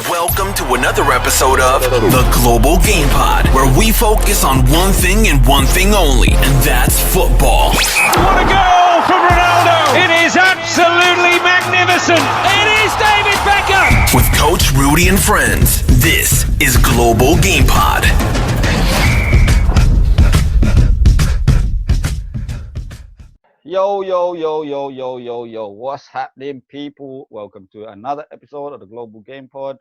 Welcome to another episode of the Global Game Pod, where we focus on one thing and one thing only, and that's football. What a goal from Ronaldo! It is absolutely magnificent. It is David Beckham. With Coach Rudy and friends, this is Global Game Pod. Yo, what's happening, people? Welcome to another episode of the Global Game Pod,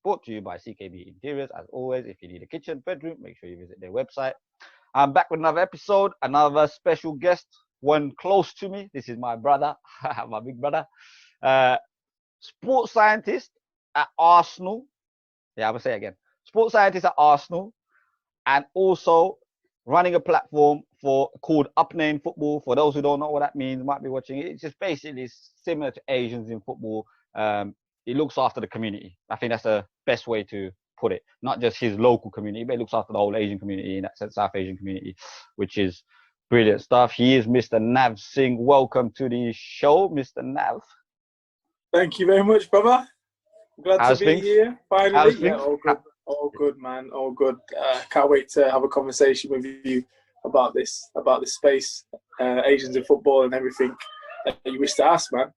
brought to you by CKB Interiors. As always, if you need a kitchen, bedroom, make sure you visit their website. I'm back with another episode, another special guest, one close to me. This is my brother, my big brother, sports scientist at Arsenal. Yeah, I will say it again. Sports scientist at Arsenal, and also running a platform called Apneh in football. For those who don't know what that means, might be watching it. It's just basically similar to Asians in football. It looks after the community. I think that's the best way to put it. Not just his local community, but it looks after the whole Asian community, in that sense, South Asian community, which is brilliant stuff. He is Mr. Nav Singh. Welcome to the show, Mr. Nav. Thank you very much, brother. Glad How's to be things? here. Finally, How's yeah, things? all good, man. All good. Can't wait to have a conversation with you about this space, Asians in football, and everything that you wish to ask, man.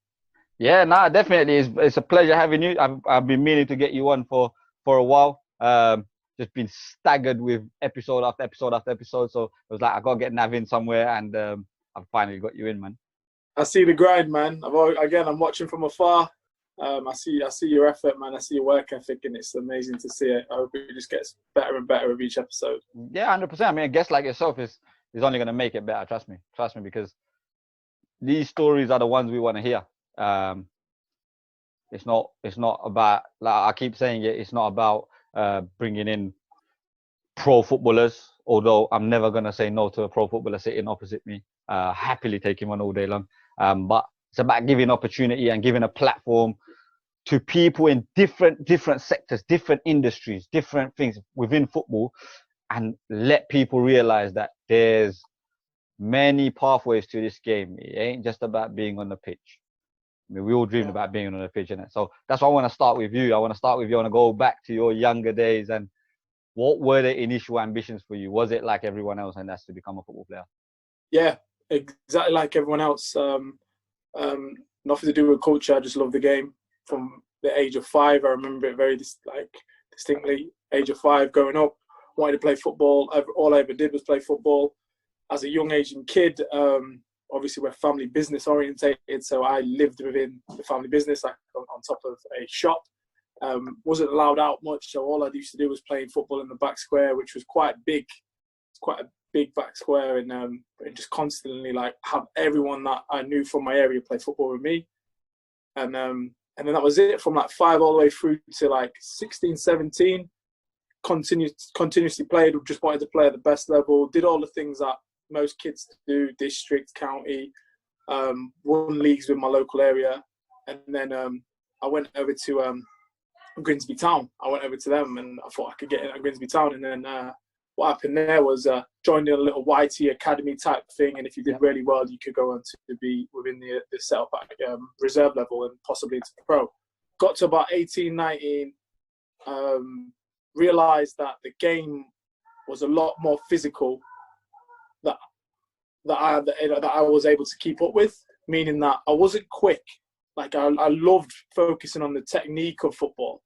Yeah, nah, definitely. It's a pleasure having you. I've been meaning to get you on for a while. Just been staggered with episode after episode after episode. So it was like, I got to get Nav in somewhere, and I've finally got you in, man. I see the grind, man. I'm watching from afar. I see your effort, man. I see your work ethic, and it's amazing to see it. I hope it just gets better and better with each episode. Yeah, 100%. I mean, a guest like yourself is only going to make it better. Trust me, because these stories are the ones we want to hear. It's not about, like I keep saying it, it's not about bringing in pro footballers, although I'm never going to say no to a pro footballer sitting opposite me. Happily take him on all day long. But it's about giving opportunity and giving a platform to people in different sectors, different industries, different things within football, and let people realize that there's many pathways to this game. It ain't just about being on the pitch. I mean, we all dreamed about being on the pitch, innit? So that's why I want to start with you. I want to go back to your younger days, and what were the initial ambitions for you? Was it like everyone else, and that's to become a football player? Yeah, exactly like everyone else. Nothing to do with culture. I just love the game. From the age of 5, I remember it very distinctly. Age of 5, growing up, wanted to play football. All I ever did was play football. As a young Asian kid, obviously we're family business orientated, so I lived within the family business, like on top of a shop. Wasn't allowed out much, so all I used to do was playing football in the back square, which was quite big. It's quite a big back square, and just constantly have everyone that I knew from my area play football with me. And then that was it from 5 all the way through to 16, 17. Continuously played, just wanted to play at the best level, did all the things that most kids do, district, county, won leagues with my local area. And then I went over to Grimsby Town. I went over to them, and I thought I could get in at Grimsby Town. And then what happened there was joined in a little YT academy type thing, and if you did really well, you could go on to be within the setup at reserve level and possibly into pro. Got to about 18, 19, realised that the game was a lot more physical that I was able to keep up with, meaning that I wasn't quick. I loved focusing on the technique of football.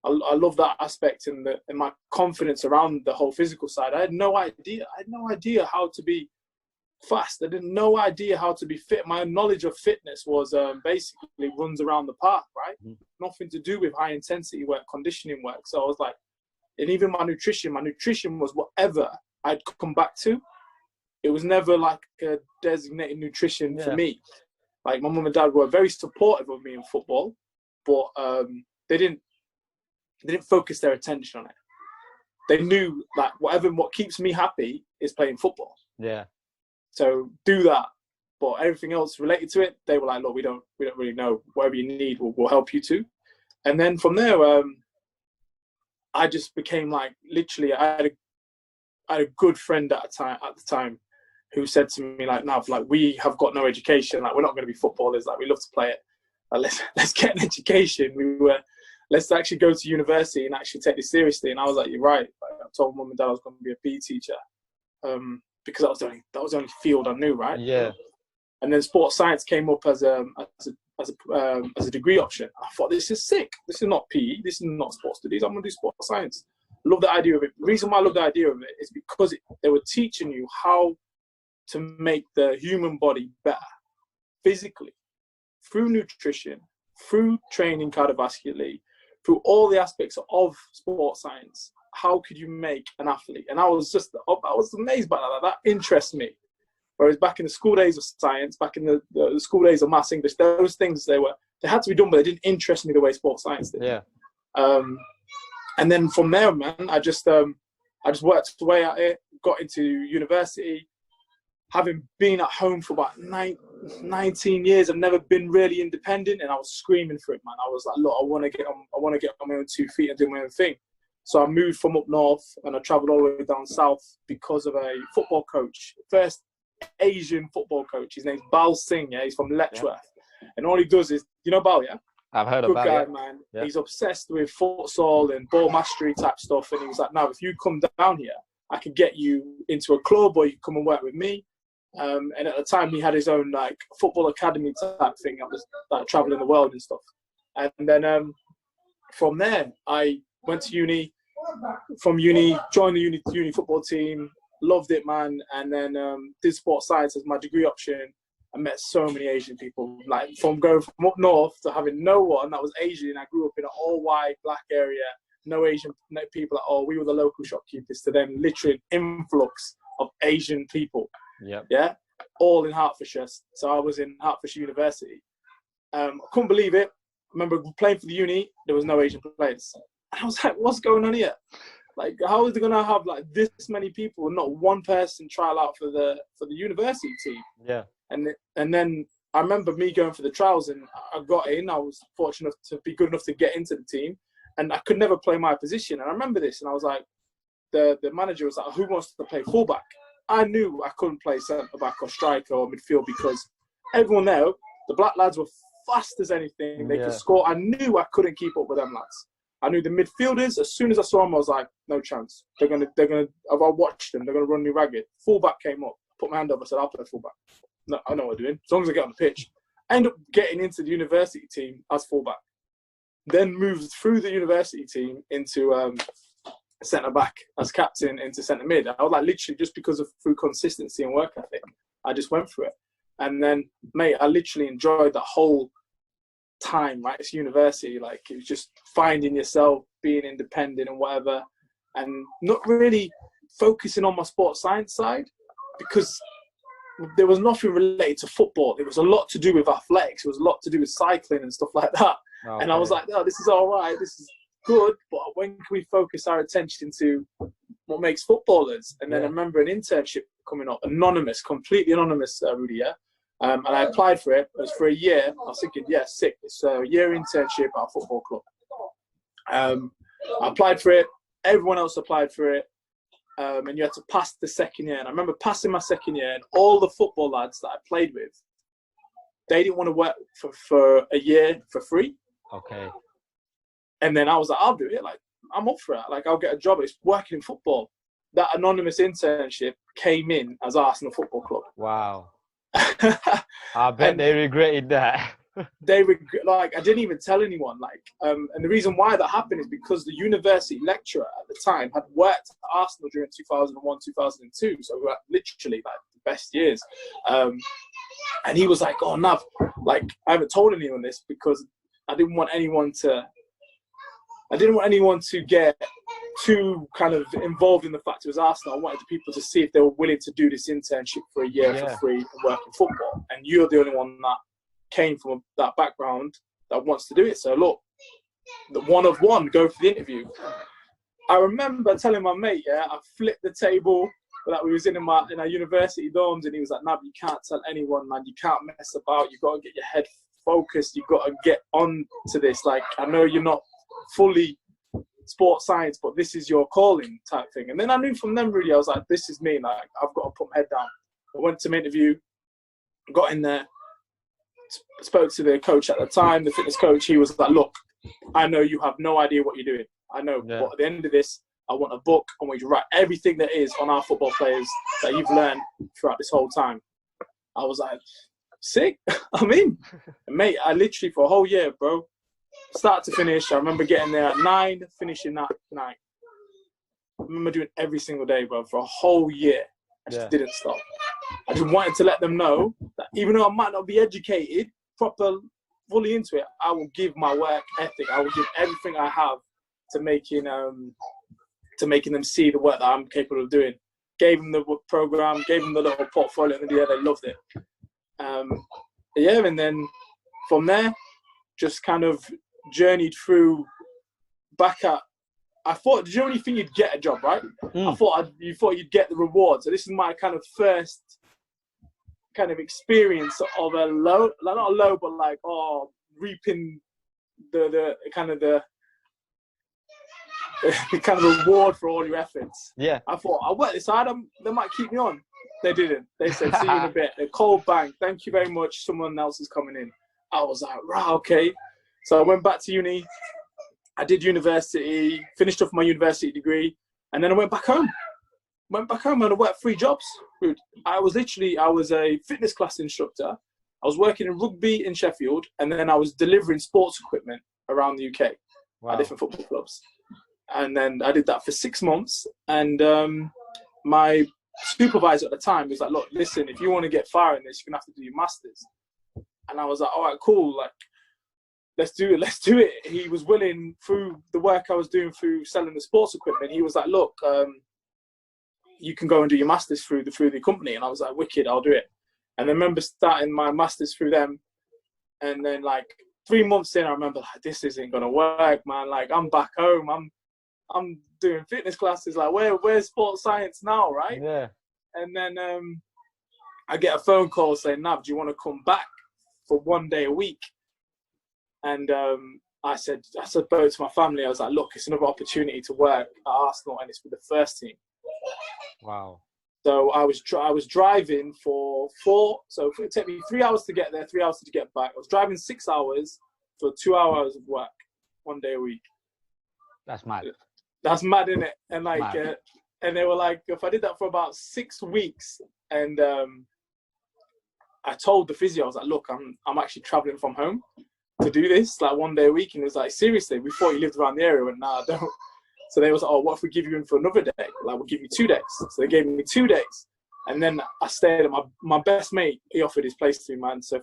I love that aspect and my confidence around the whole physical side. I had no idea how to be fast. I didn't no idea how to be fit. My knowledge of fitness was basically runs around the park, right? Mm-hmm. Nothing to do with high intensity work, conditioning work. So I was and even my nutrition was whatever I'd come back to. It was never a designated nutrition for me. My mum and dad were very supportive of me in football, but they didn't focus their attention on it. They knew what keeps me happy is playing football. Yeah. So do that, but everything else related to it, they were like, look, we don't really know. Whatever you need, we'll help you to. And then from there, I just became literally. I had a good friend at the time who said to me Nav, we have got no education. We're not going to be footballers. We love to play it. Let's get an education. We were let's actually go to university and actually take this seriously. And I was like, you're right. Like, I told mum and dad I was going to be a PE teacher because that was the only field I knew, right? Yeah. And then sports science came up as a degree option. I thought, this is sick. This is not PE. This is not sports studies. I'm going to do sports science. I love the idea of it. The reason why I love the idea of it is because they were teaching you how to make the human body better physically through nutrition, through training cardiovascularly, through all the aspects of sports science. How could you make an athlete? And I was amazed by that. That interests me. Whereas back in the school days of science, back in the school days of maths, English, those things they had to be done, but they didn't interest me the way sports science did. Yeah. And then from there, man, I just worked away at it, got into university. Having been at home for about 19 years, I've never been really independent, and I was screaming for it, man. I was like, look, I want to get on my own 2 feet and do my own thing. So I moved from up north and I travelled all the way down south because of a football coach, first Asian football coach. His name's Nav Singh. Yeah, he's from Letchworth, and all he does is, you know, Bao, yeah. I've heard Good about guy, it. man. Yeah. He's obsessed with futsal and ball mastery type stuff. And he was like, now, if you come down here, I can get you into a club or you can come and work with me. And at the time, he had his own like football academy type thing. I was like traveling the world and stuff. And then from there, I went to uni. From uni, joined the uni football team. Loved it, man. And then did sports science as my degree option. I met so many Asian people. Like from going from up north to having no one that was Asian. I grew up in an all white black area. No Asian people at all. We were the local shopkeepers. To then literally an influx of Asian people. Yep. Yeah, all in Hertfordshire. So I was in Hertfordshire University. I couldn't believe it. I remember playing for the uni, there was no Asian players. And I was like, what's going on here? Like, how is they going to have like this many people and not one person trial out for the university team? Yeah. And then I remember me going for the trials and I got in. I was fortunate to be good enough to get into the team, and I could never play my position. And I remember this, and I was like, the manager was like, who wants to play fullback? I knew I couldn't play centre back or striker or midfield because everyone there, the black lads were fast as anything. They could score. I knew I couldn't keep up with them lads. I knew the midfielders. As soon as I saw them, I was like, no chance. They're gonna. I watched them. They're gonna run me ragged. Fullback came up. Put my hand up. I said, I'll play fullback. No, I know what I'm doing. As long as I get on the pitch. I ended up getting into the university team as fullback. Then moved through the university team into centre back as captain into centre mid. I was like literally just because of through consistency and work ethic, I just went for it. And then, mate, I literally enjoyed the whole time, right? It's university, like it was just finding yourself, being independent and whatever, and not really focusing on my sports science side because there was nothing related to football. It was a lot to do with athletics. It was a lot to do with cycling and stuff like that. Okay. And I was like, no, this is all right. This is good, but when can we focus our attention to what makes footballers? And then I remember an internship coming up, anonymous, completely anonymous, Rudy, yeah? And I applied for it. It was for a year. I was thinking, yeah, sick. It's a year internship at a football club. I applied for it. Everyone else applied for it. And you had to pass the second year. And I remember passing my second year, and all the football lads that I played with, they didn't want to work for a year for free. Okay. And then I was like, I'll do it. Like, I'm up for it. Like, I'll get a job. It's working in football. That anonymous internship came in as Arsenal Football Club. Wow. I bet they regretted that. Like, I didn't even tell anyone. Like, and the reason why that happened is because the university lecturer at the time had worked at Arsenal during 2001, 2002. So we were literally like the best years. And he was like, oh, Nav, like, I haven't told anyone this because I didn't want anyone to get too kind of involved in the fact it was Arsenal. I wanted people to see if they were willing to do this internship for a year for free and work in football. And you're the only one that came from that background that wants to do it. So look, the one of one, go for the interview. I remember telling my mate, I flipped the table that we was in our university dorms, and he was like, Nav, you can't tell anyone, man. You can't mess about. You've got to get your head focused. You've got to get on to this. Like, I know you're not fully sports science, but this is your calling type thing. And then I knew from them, really, I was like, this is me. Like, I've got to put my head down. I went to my interview, got in there, spoke to the coach at the time, the fitness coach. He was like, look, I know you have no idea what you're doing. I know, Yeah. but at the end of this, I want a book. I want you to write everything that is on our football players that you've learned throughout this whole time. I was like, sick. I'm in. And mate, I literally, for a whole year, bro, start to finish, I remember getting there at 9, finishing at 9. I remember doing every single day, bro, for a whole year. I just didn't stop. I just wanted to let them know that even though I might not be educated, fully into it, I will give my work ethic. I will give everything I have to making them see the work that I'm capable of doing. Gave them the program, gave them the little portfolio, and they loved it. And then from there, just kind of journeyed through back at. I thought, did you only think you'd get a job, right? You thought you'd get the rewards. So this is my kind of first kind of experience of a low, like not a low, but like reaping the kind of the kind of reward for all your efforts. Yeah. I thought, I'll work this hard, they might keep me on. They didn't. They said, see you in a bit. A cold bang. Thank you very much. Someone else is coming in. I was like, right, okay. So I went back to uni. I did university, finished off my university degree, and then I went back home. And I worked 3 jobs. I was a fitness class instructor. I was working in rugby in Sheffield, and then I was delivering sports equipment around the UK at different football clubs. And then I did that for 6 months. And my supervisor at the time was like, look, listen, if you want to get far in this, you're going to have to do your masters. And I was like, all right, cool. Like, let's do it. He was willing, through the work I was doing through selling the sports equipment, he was like, look, you can go and do your masters through the company. And I was like, wicked, I'll do it. And I remember starting my masters through them. And then like 3 months in, I remember like, this isn't going to work, man. Like, I'm back home. I'm doing fitness classes. Like, where's sports science now, right? Yeah. And then I get a phone call saying, Nav, do you want to come back for 1 day a week? And I said both to my family, I was like, look, it's another opportunity to work at Arsenal, and it's with the first team. Wow. So I was driving for 4, so it would take me 3 hours to get there, 3 hours to get back. I was driving 6 hours for 2 hours of work 1 day a week. That's mad. That's mad, isn't it? And like, and they were like, if I did that for about 6 weeks, and I told the physio, I was like, look, I'm actually traveling from home to do this, like 1 day a week. And he was like, seriously, we thought you lived around the area. I went, nah, I don't. So they was like, oh, what if we give you in for another day? Like, we'll give you 2 days. So they gave me 2 days. And then I stayed at my best mate, he offered his place to me, man. So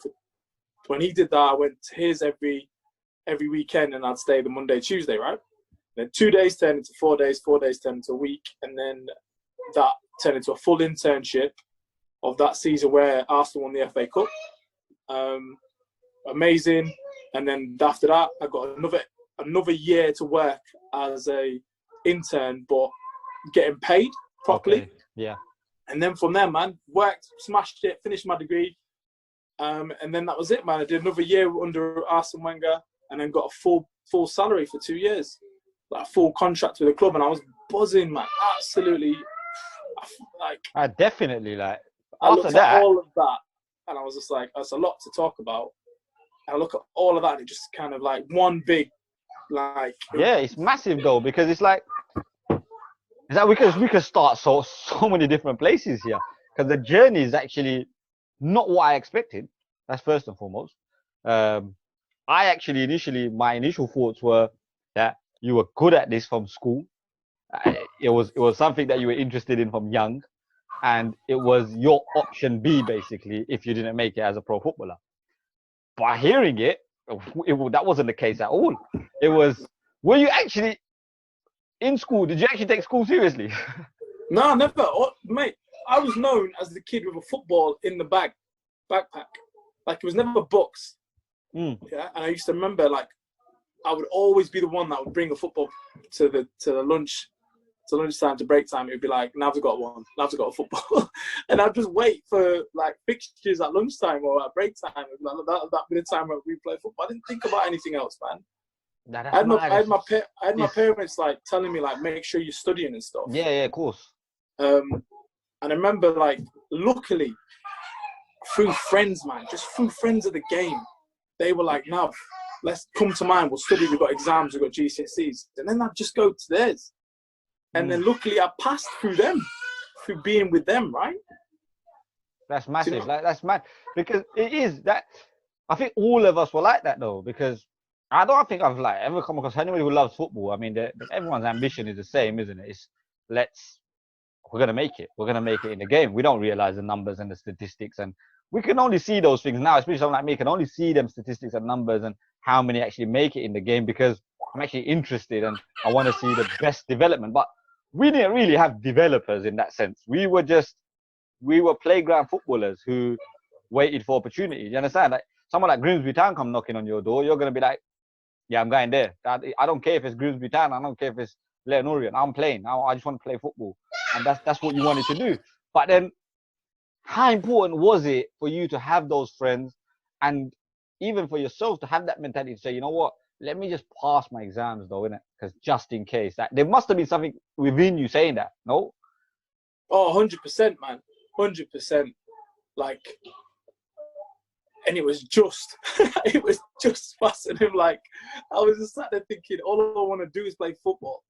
when he did that, I went to his every weekend, and I'd stay the Monday, Tuesday, right? Then 2 days turned into 4 days, 4 days turned into a week. And then that turned into a full internship of that season where Arsenal won the FA Cup. Amazing. And then after that, I got another year to work as a intern, but getting paid properly. Okay. Yeah. And then from there, man, worked, smashed it, finished my degree. And then that was it, man. I did another year under Arsene Wenger, and then got a full salary for 2 years, like a full contract with the club. And I was buzzing, man. Absolutely. Like, I definitely, like, I after looked that, at all of that, and I was just like, that's a lot to talk about. And I look at all of that, and it just kind of like one big, like. Yeah, it's massive though, because it's like we could start so many different places here, because the journey is actually not what I expected. That's first and foremost. I actually my initial thoughts were that you were good at this from school. It was something that you were interested in from young, and it was your option B basically if you didn't make it as a pro footballer. By hearing it, that wasn't the case at all. It was, were you actually in school? Did you actually take school seriously? No, never. Oh, mate, I was known as the kid with a football in the backpack. Like, it was never books. Yeah, and I used to remember, like, I would always be the one that would bring a football to lunchtime, to break time. It would be like, Nav's got one, Nav's got a football. And I'd just wait for like fixtures at lunchtime or at break time. That'd be the time where we play football. I didn't think about anything else, man. I had my parents like telling me like, make sure you're studying and stuff. Yeah, of course. And I remember like, luckily, through friends, man, just through friends of the game, they were like, Nav, let's come to mine. We'll study. We've got exams. We've got GCSEs, and then I'd just go to theirs. And then luckily I passed through them, through being with them, right? That's massive. Like, that's mad. Because it is that. I think all of us were like that though, because I don't think I've like ever come across anybody who loves football. I mean, everyone's ambition is the same, isn't it? It's we're gonna make it. We're gonna make it in the game. We don't realize the numbers and the statistics, and we can only see those things now. Especially someone like me can only see them statistics and numbers and how many actually make it in the game, because I'm actually interested and I want to see the best development. But we didn't really have developers in that sense. We were playground footballers who waited for opportunity. You understand? Like someone like Grimsby Town come knocking on your door, you're gonna be like, yeah, I'm going there. I don't care if it's Grimsby Town. I don't care if it's Leighton Orient. I'm playing. I just want to play football, and that's what you wanted to do. But then, how important was it for you to have those friends, and even for yourself to have that mentality to say, you know what, let me just pass my exams though, innit? Because just in case, that there must have been something within you saying that, no? Oh, 100%, man, 100%. Like, and it was just fascinating. Like, I was just sat there thinking, all I want to do is play football,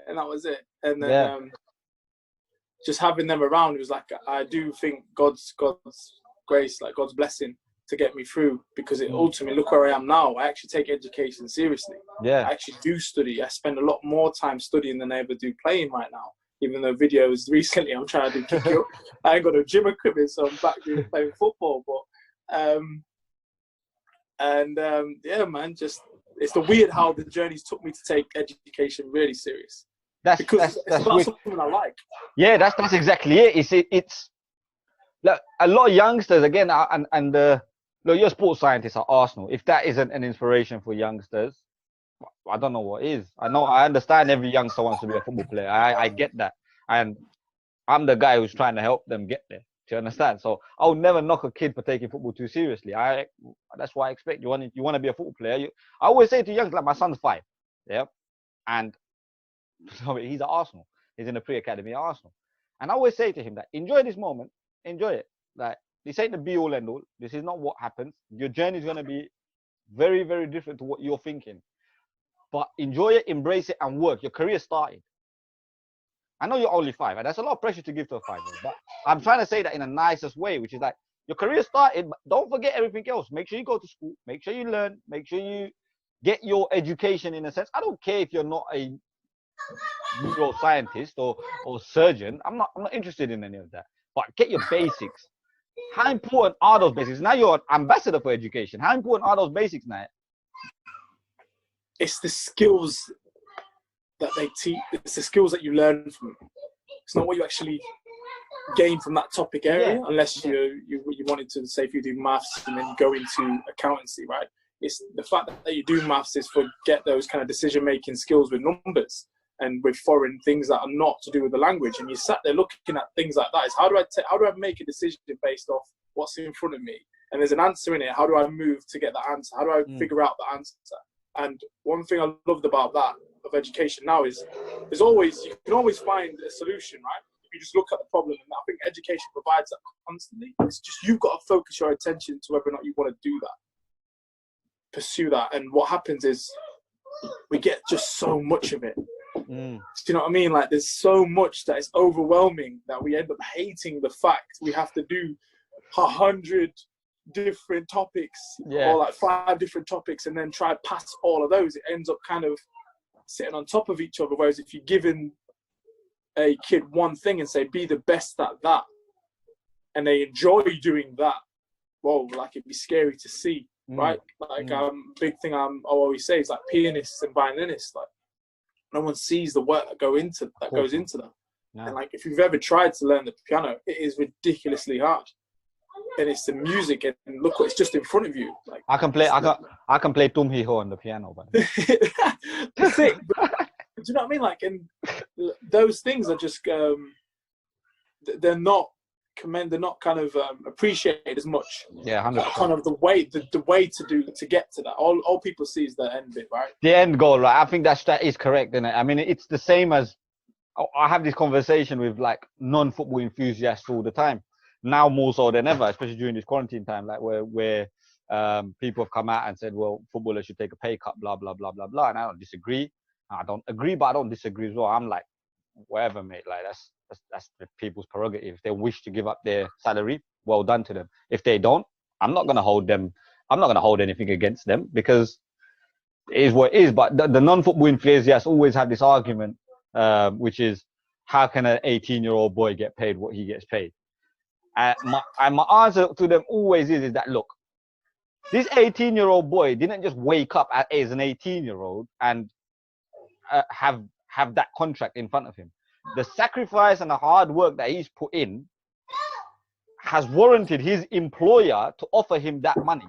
and that was it. And then just having them around, it was like, I do think God's grace, like God's blessing, to get me through, because it ultimately, look where I am now. I actually take education seriously. Yeah. I actually do study. I spend a lot more time studying than I ever do playing right now. Even though videos recently I'm trying to kick up. I ain't got no gym equipment, so I'm back doing playing football. But yeah, man, just it's the weird how the journeys took me to take education really serious. That's about something I like. Yeah, that's exactly it. It's like a lot of youngsters again, look, you're a sports scientist at Arsenal. If that isn't an inspiration for youngsters, I don't know what is. I understand every youngster wants to be a football player. I get that, and I'm the guy who's trying to help them get there. Do you understand? So I would never knock a kid for taking football too seriously. That's what I expect. You want to be a football player. I always say to youngsters, like my son's 5, yeah, and so he's at Arsenal. He's in the pre-academy at Arsenal, and I always say to him that enjoy this moment, enjoy it. Like, this ain't the be all end all. This is not what happens. Your journey is gonna be very, very different to what you're thinking. But enjoy it, embrace it, and work. Your career started. I know you're only 5, and that's a lot of pressure to give to a 5-year-old. But I'm trying to say that in the nicest way, which is like, your career started, but don't forget everything else. Make sure you go to school. Make sure you learn. Make sure you get your education in a sense. I don't care if you're not a neuroscientist or surgeon. I'm not interested in any of that. But get your basics. How important are those basics? Now you're an ambassador for education. How important are those basics now? It's the skills that they teach. It's the skills that you learn from. It's not what you actually gain from that topic area, unless you wanted to, say, if you do maths and then you go into accountancy, right? It's the fact that you do maths is forget those kind of decision-making skills with numbers and with foreign things that are not to do with the language. And you sat there looking at things like that. Is how do I make a decision based off what's in front of me? And there's an answer in it. How do I move to get that answer? How do I figure out the answer? And one thing I loved about that of education now is you can always find a solution, right? If you just look at the problem, and I think education provides that constantly. It's just you've got to focus your attention to whether or not you want to do that, pursue that. And what happens is we get just so much of it. Do you know what I mean? Like, there's so much that is overwhelming that we end up hating the fact we have to do 100 different topics or like 5 different topics and then try to pass all of those. It ends up kind of sitting on top of each other. Whereas if you're giving a kid one thing and say, be the best at that, and they enjoy doing that, whoa, like, it'd be scary to see, right? Like, big thing I always say is like pianists and violinists, like, no one sees the work that goes into them. And like, if you've ever tried to learn the piano, it is ridiculously hard. And it's the music, and look what it's just in front of you. Like, I can play Tum Hi Ho on the piano, but that's it. But, do you know what I mean? Like, and those things are just they're not kind of appreciated as much. Yeah, 100%. Kind of the way to get to that. All people see is the end bit, right? The end goal, right? I think that is correct, isn't it? I mean, it's the same as I have this conversation with like non-football enthusiasts all the time. Now more so than ever, especially during this quarantine time, like where People have come out and said, well, footballers should take a pay cut, blah, blah, blah, blah, blah. And I don't disagree. I don't agree, but I don't disagree as well. I'm like, whatever, mate. Like, that's the people's prerogative. If they wish to give up their salary, well done to them. If they don't, I'm not going to hold them. I'm not going to hold anything against them because it is what it is. But the non-football enthusiasts always have this argument, which is, how can an 18-year-old boy get paid what he gets paid? And my answer to them always is that, look, this 18-year-old boy didn't just wake up as an 18-year-old and have that contract in front of him. The sacrifice and the hard work that he's put in has warranted his employer to offer him that money.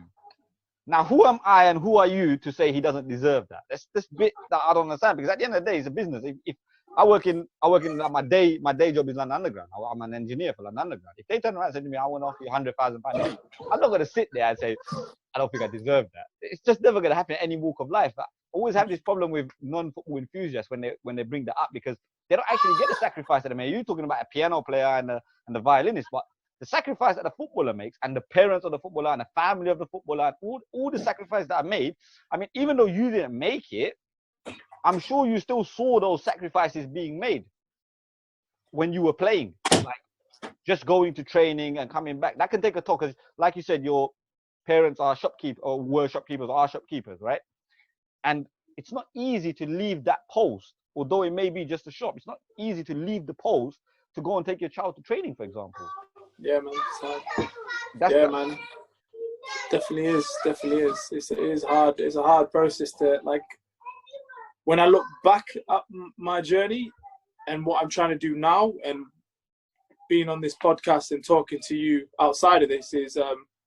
Now, who am I and who are you to say he doesn't deserve that? That's this bit that I don't understand, because at the end of the day, it's a business. If I work in my day job is London Underground. I'm an engineer for London Underground. If they turn around and say to me, I want to offer you £100,000, I'm not going to sit there and say, I don't think I deserve that. It's just never going to happen in any walk of life. I always have this problem with non-football enthusiasts when they bring that up, because they don't actually get the sacrifice that they make. You're talking about a piano player and the violinist, but the sacrifice that the footballer makes, and the parents of the footballer and the family of the footballer, and all the sacrifices that are made. I mean, even though you didn't make it, I'm sure you still saw those sacrifices being made when you were playing, like just going to training and coming back. That can take a toll, because, like you said, your parents are shopkeepers, or were shopkeepers, or are shopkeepers, right? And it's not easy to leave that post, although it may be just a shop. It's not easy to leave the post to go and take your child to training, for example. Yeah, man. Man. Definitely is. It is hard. It's a hard process to, like, when I look back at my journey and what I'm trying to do now, and being on this podcast and talking to you outside of this, is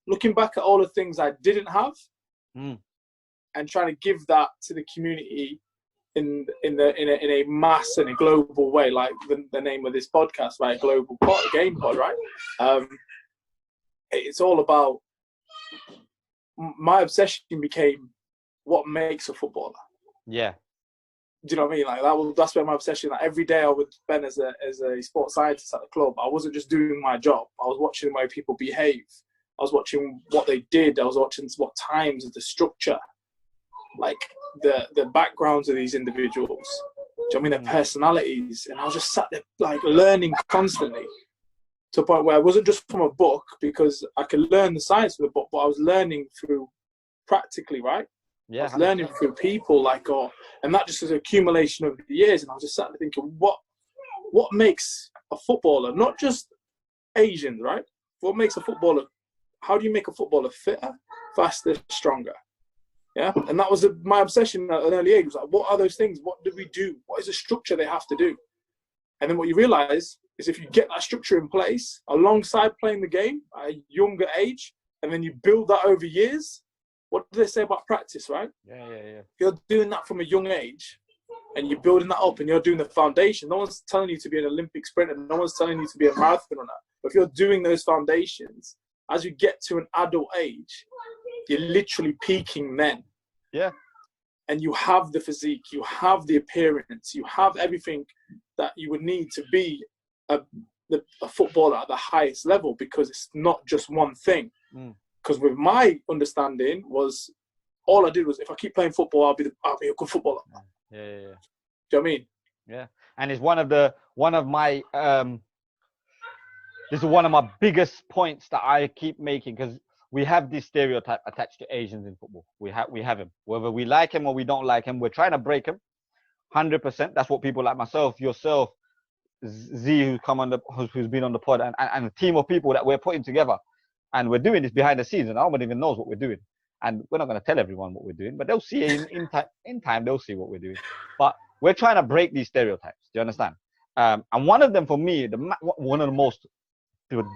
looking back at all the things I didn't have and trying to give that to the community in a mass and a global way, like the name of this podcast, right? Global Game Pod, right? It's all about, my obsession became what makes a footballer. Yeah. Do you know what I mean? Like that's where my obsession. Like every day I would spend as a sports scientist at the club. I wasn't just doing my job. I was watching the way people behave. I was watching what they did. I was watching what times, the structure, like the backgrounds of these individuals. Do you know what I mean? Their personalities. And I was just sat there like learning constantly, to a point where I wasn't just from a book, because I could learn the science from the book, but I was learning through practically, right? Yeah, I was learning through people, and that just as an accumulation of the years. And I was just sat there thinking, what makes a footballer, not just Asians, right? What makes a footballer? How do you make a footballer fitter, faster, stronger? Yeah, and that was my obsession at an early age. Was like, what are those things? What do we do? What is the structure they have to do? And then what you realize is, if you get that structure in place alongside playing the game at a younger age, and then you build that over years. What do they say about practice, right? Yeah. If you're doing that from a young age, and you're building that up, and you're doing the foundation, no one's telling you to be an Olympic sprinter, no one's telling you to be a marathon runner. But if you're doing those foundations, as you get to an adult age, you're literally peaking then. Yeah. And you have the physique, you have the appearance, you have everything that you would need to be a footballer at the highest level, because it's not just one thing. Because with my understanding was, all I did was, if I keep playing football, I'll be a good footballer. Yeah. Do you know what I mean? Yeah. And it's one of my biggest points that I keep making, because we have this stereotype attached to Asians in football. We have him, whether we like him or we don't like him. We're trying to break him, 100%. That's what people like myself, yourself, Z, who's been on the pod, and a team of people that we're putting together. And we're doing this behind the scenes, and no one even knows what we're doing. And we're not going to tell everyone what we're doing, but they'll see in time. They'll see what we're doing. But we're trying to break these stereotypes. Do you understand? And one of them, for me, the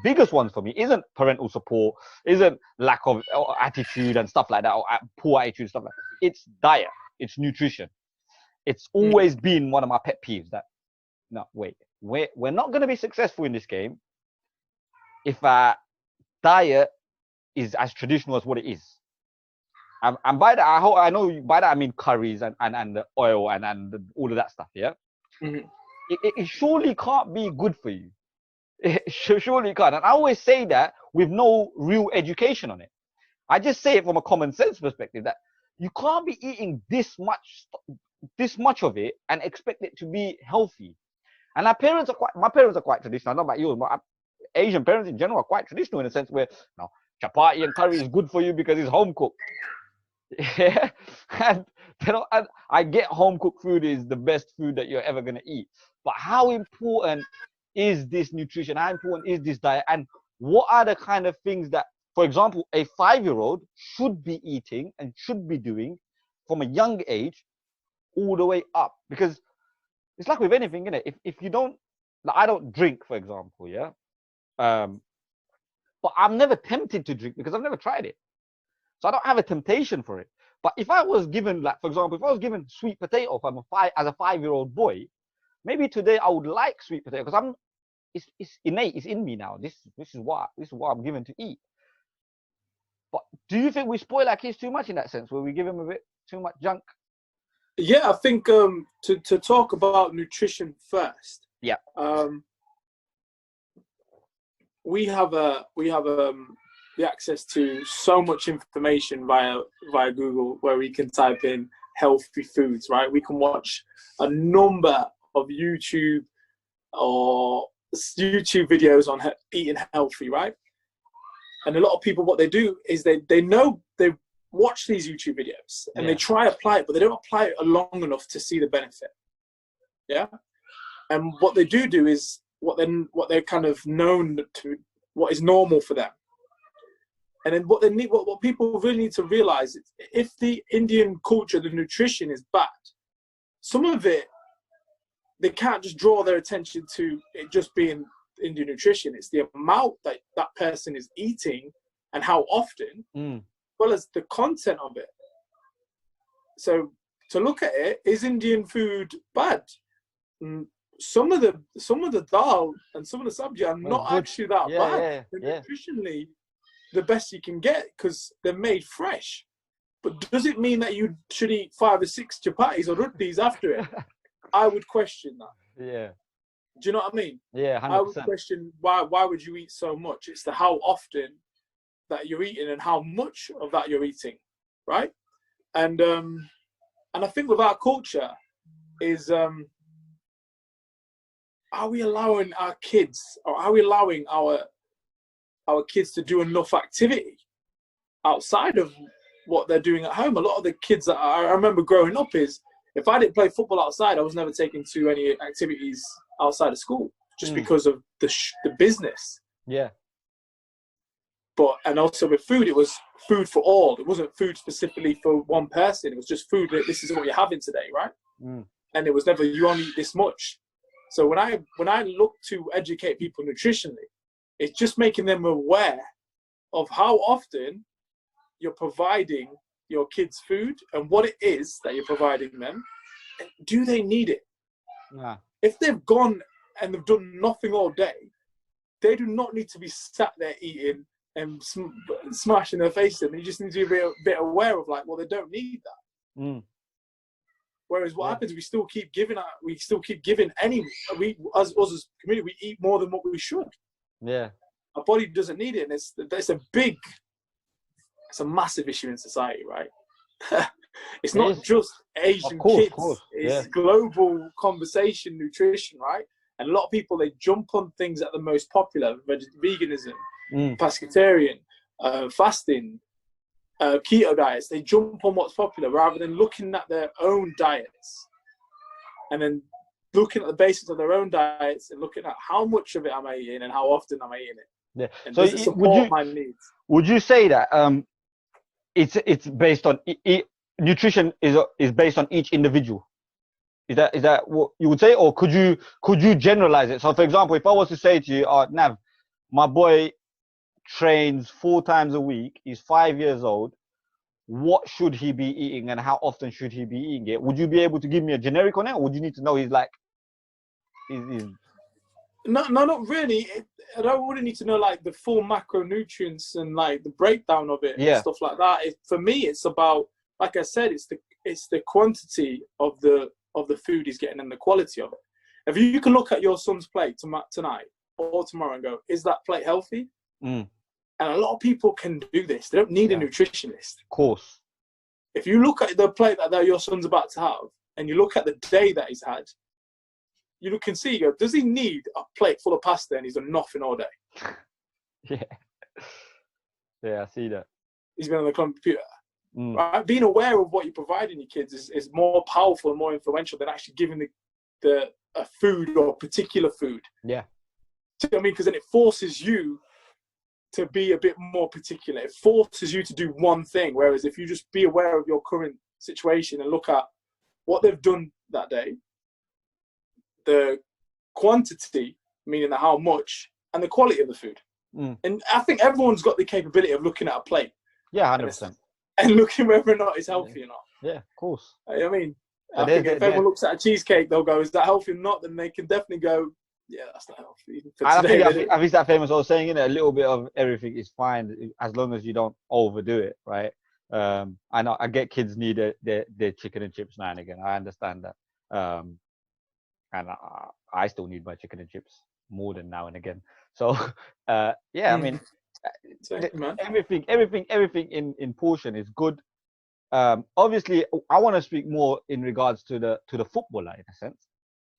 biggest ones for me, isn't parental support, isn't lack of attitude and stuff like that, or poor attitude, stuff like that. It's diet. It's nutrition. It's always been one of my pet peeves that, no, wait, we're not going to be successful in this game if diet is as traditional as what it is. And by that, I know by that I mean curries and the oil and all of that stuff, yeah? Mm-hmm. It surely can't be good for you. It surely can't. And I always say that with no real education on it. I just say it from a common sense perspective that you can't be eating this much of it and expect it to be healthy. And my parents are quite traditional. I don't know about you, but Asian parents in general are quite traditional in a sense where now chapati and curry is good for you because it's home cooked. Yeah, and and I get home cooked food is the best food that you're ever gonna eat. But how important is this nutrition? How important is this diet? And what are the kind of things that, for example, a 5-year-old should be eating and should be doing from a young age all the way up? Because it's like with anything, innit? If you don't, like, I don't drink, for example, yeah. But I'm never tempted to drink because I've never tried it. So I don't have a temptation for it. But if I was given, like, for example, if I was given sweet potato from as a 5-year-old boy, maybe today I would like sweet potato because it's innate, it's in me now. This is what I'm given to eat. But do you think we spoil our kids too much in that sense, where we give them a bit too much junk? Yeah, I think to talk about nutrition first. Yeah. We have the access to so much information via Google, where we can type in healthy foods, right? We can watch a number of YouTube videos on eating healthy, right? And a lot of people, what they do is they watch these YouTube videos and they try to apply it, but they don't apply it long enough to see the benefit. Yeah. And what they do is what they're kind of known to, what is normal for them. And then what people really need to realize is, if the Indian culture, the nutrition is bad, some of it, they can't just draw their attention to it just being Indian nutrition. It's the amount that that person is eating and how often, as well as the content of it. So to look at it, is Indian food bad? Some of the dal and some of the sabji are not actually that bad. They're nutritionally the best you can get because they're made fresh. But does it mean that you should eat 5 or 6 chapatis or rotis after it? I would question that. Yeah. Do you know what I mean? Yeah, 100%. I would question why would you eat so much? It's the how often that you're eating and how much of that you're eating, right? And I think with our culture is, are we allowing our kids, or are we allowing our kids to do enough activity outside of what they're doing at home? A lot of the kids that I remember growing up is, if I didn't play football outside, I was never taken to any activities outside of school just because of the business. Yeah. But, and also with food, it was food for all. It wasn't food specifically for one person. It was just food. This is what you're having today, right? And it was never, you only eat this much. So when I look to educate people nutritionally, it's just making them aware of how often you're providing your kids food and what it is that you're providing them. Do they need it? Nah. If they've gone and they've done nothing all day, they do not need to be sat there eating and smashing their face in. They just need to be a bit aware of, like, well, they don't need that. Whereas what happens, we still keep giving we as a community, we eat more than what we should. Yeah. Our body doesn't need it, and it's a massive issue in society, right? It's not just Asian kids. It's global conversation, nutrition, right? And a lot of people, they jump on things that are the most popular: veganism, pescatarian, fasting, keto diets. They jump on what's popular rather than looking at their own diets, and then looking at the basics of their own diets and looking at how much of it am I eating and how often am I eating it. Yeah. And So does it support my needs? Would you say that it's based on nutrition is based on each individual? Is that what you would say, or could you generalize it? So, for example, if I was to say to you, Nav, my boy trains 4 times a week, he's 5 years old, what should he be eating and how often should he be eating it? Would you be able to give me a generic on it, or would you need to know he's No, not really. I don't really need to know like the full macronutrients and like the breakdown of it and stuff like that. For me, it's about, like I said, it's the quantity of the food he's getting and the quality of it. If you can look at your son's plate tonight or tomorrow and go, is that plate healthy? And a lot of people can do this. They don't need a nutritionist. Of course. If you look at the plate that your son's about to have, and you look at the day that he's had, you can see, you go, does he need a plate full of pasta and he's done nothing all day? Yeah. Yeah, I see that. He's been on the computer. Right? Being aware of what you're providing your kids is more powerful and more influential than actually giving a food or a particular food. Yeah. Do you know what I mean? Because then it forces you to be a bit more particular. It forces you to do one thing. Whereas if you just be aware of your current situation and look at what they've done that day, the quantity, meaning the how much, and the quality of the food. And I think everyone's got the capability of looking at a plate. Yeah, 100%. And looking whether or not it's healthy or not. Yeah, of course. You know what I mean? I think if everyone looks at a cheesecake, they'll go, is that healthy or not? Then they can definitely go, yeah, that's not healthy. I think that famous old saying, a little bit of everything is fine as long as you don't overdo it, right? I get kids need their chicken and chips now and again. I understand that. And I still need my chicken and chips more than now and again. So, I mean, everything in portion is good. Obviously, I want to speak more in regards to the footballer, in a sense,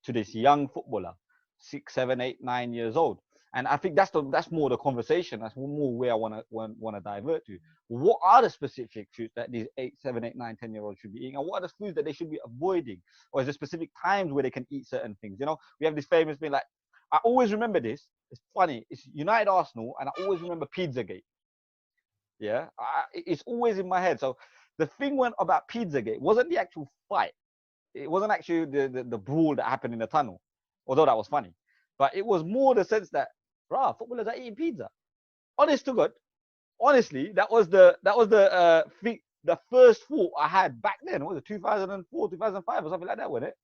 to this young footballer, 6, 7, 8, 9 years old, and I think that's more the conversation. That's more where I want to divert to. What are the specific foods that these 8, 7, 8, 9, 10-year-olds should be eating, and what are the foods that they should be avoiding, or is there specific times where they can eat certain things? We have this famous thing, like, I always remember this. It's funny. It's United Arsenal, and I always remember Pizzagate. Yeah, it's always in my head. So the thing about Pizzagate wasn't the actual fight. It wasn't actually the brawl that happened in the tunnel, although that was funny. But it was more the sense that, footballers are eating pizza. Honest to God, honestly, that was the thing, the first thought I had back then. What was it, 2004, 2005 or something like that, wasn't it?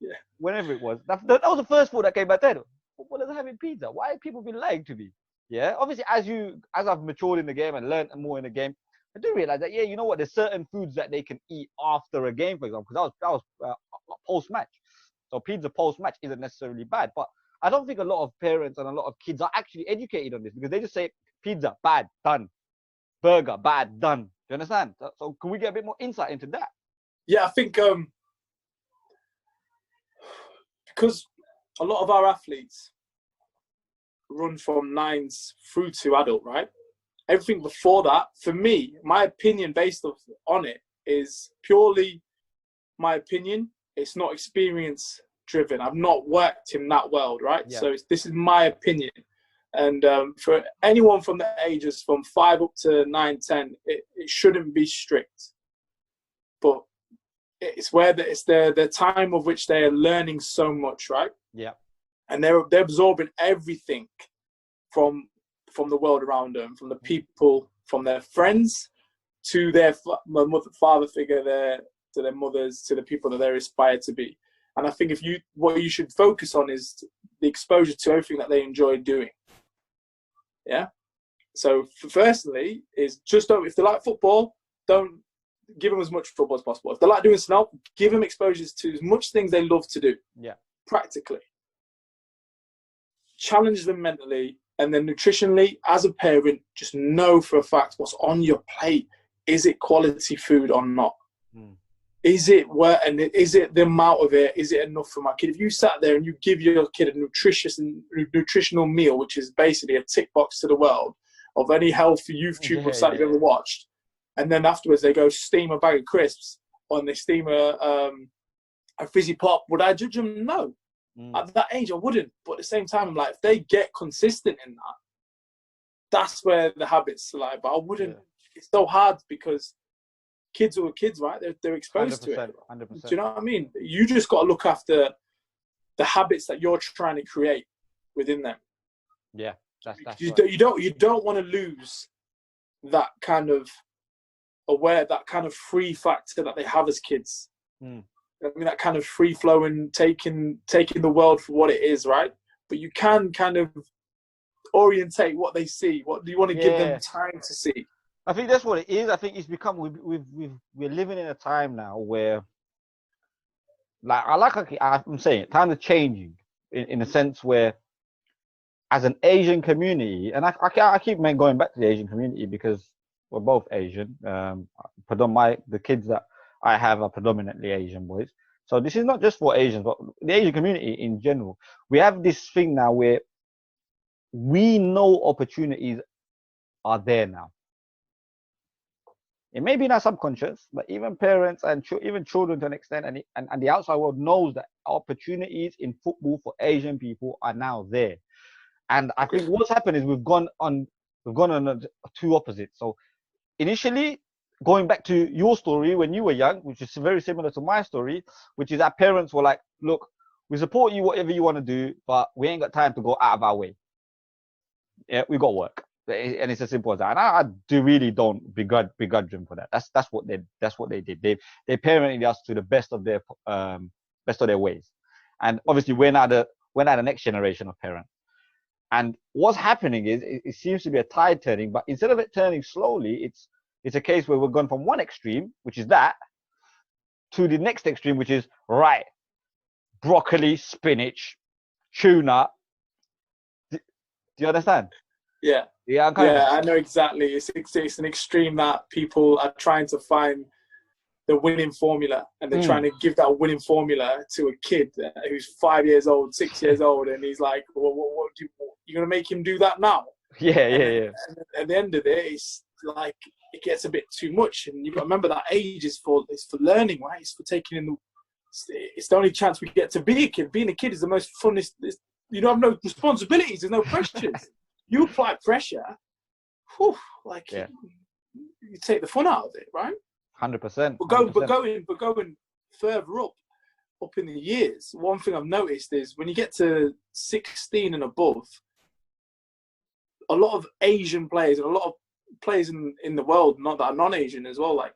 Yeah. Whenever it was. That was the first thought that came back then. Footballers are having pizza. Why have people been lying to me? Yeah. Obviously, as I've matured in the game and learned more in the game, I do realize that, you know what, there's certain foods that they can eat after a game, for example, because that was post-match. So pizza post-match isn't necessarily bad. But I don't think a lot of parents and a lot of kids are actually educated on this, because they just say pizza, bad, done. Burger, bad, done. Do you understand? So can we get a bit more insight into that? Yeah, I think because a lot of our athletes run from 9s through to adult, right? Everything before that, for me, my opinion based on it is purely my opinion. It's not experience driven. I've not worked in that world, right? Yeah. So this is my opinion. And for anyone from the ages from 5 up to 9, 10, it shouldn't be strict. But it's where it's the time of which they are learning so much, right? Yeah. And they're absorbing everything from the world around them, from the people, from their friends, to their father figure, to their mothers, to the people that they're inspired to be. And I think what you should focus on is the exposure to everything that they enjoy doing. Yeah. So firstly, is just don't, if they like football, don't give them as much football as possible. If they like doing something else, give them exposures to as much things they love to do. Yeah. Practically. Challenge them mentally. And then nutritionally, as a parent, just know for a fact what's on your plate. Is it quality food or not? Is it is it the amount of it? Is it enough for my kid? If you sat there and you give your kid a nutritional meal, which is basically a tick box to the world of any healthy YouTube website you've ever watched, and then afterwards they go steam a bag of crisps or they steam a fizzy pop, would I judge them? No. At that age, I wouldn't. But at the same time, I'm like, if they get consistent in that, that's where the habits lie. But I wouldn't. Yeah. It's so hard because kids are kids, right? They're exposed to it. 100%. Do you know what I mean? You just got to look after the habits that you're trying to create within them. Yeah, that's you right. You don't want to lose that kind of that kind of free factor that they have as kids. I mean, that kind of free flowing, taking the world for what it is, right? But you can kind of orientate what they see. What do you want to give them time to see? I think that's what it is. I think it's become we're living in a time now where, I'm saying, times are changing in a sense where as an Asian community, and I keep going back to the Asian community because we're both Asian. The kids that I have are predominantly Asian boys. So this is not just for Asians, but the Asian community in general. We have this thing now where we know opportunities are there now. It may be not subconscious, but even parents and even children to an extent, and the outside world knows that opportunities in football for Asian people are now there. And I think what's happened is we've gone on two opposites. So initially, going back to your story when you were young, which is very similar to my story, which is our parents were like, look, we support you, whatever you want to do, but we ain't got time to go out of our way. Yeah, we got work. And it's as simple as that. And I really don't begrudge them for that. That's what they did. They parented us to the best of their ways. And obviously we're now the next generation of parents. And what's happening is it seems to be a tide turning, but instead of it turning slowly, it's a case where we're going from one extreme, which is that, to the next extreme, which is right, broccoli, spinach, tuna. Do you understand? Yeah. Yeah, I know exactly. It's an extreme that people are trying to find the winning formula, and they're trying to give that winning formula to a kid who's 5 years old, 6 years old, and he's like, "Well, you're gonna make him do that now?" Yeah. And at the end of it, it's like it gets a bit too much, and you got to remember that age is for learning, right? It's for taking in it's the only chance we get to be a kid. Being a kid is the most funnest. You don't have no responsibilities. There's no pressures. You apply pressure, you take the fun out of it, right? 100%. But going further up in the years, one thing I've noticed is when you get to 16 and above, a lot of Asian players and a lot of players in the world, not that are non-Asian as well, like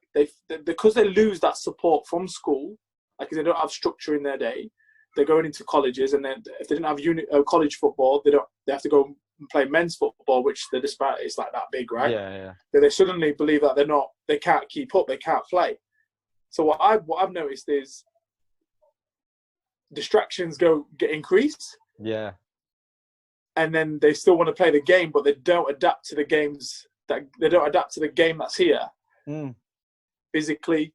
because they lose that support from school, like they don't have structure in their day, they're going into colleges, and then if they didn't have college football, they have to go and play men's football, which the disparity is like that big, right? Yeah. They suddenly believe that they can't keep up, they can't play. So what I've noticed is distractions get increased. Yeah. And then they still want to play the game, but they don't adapt to the game that's here. Physically,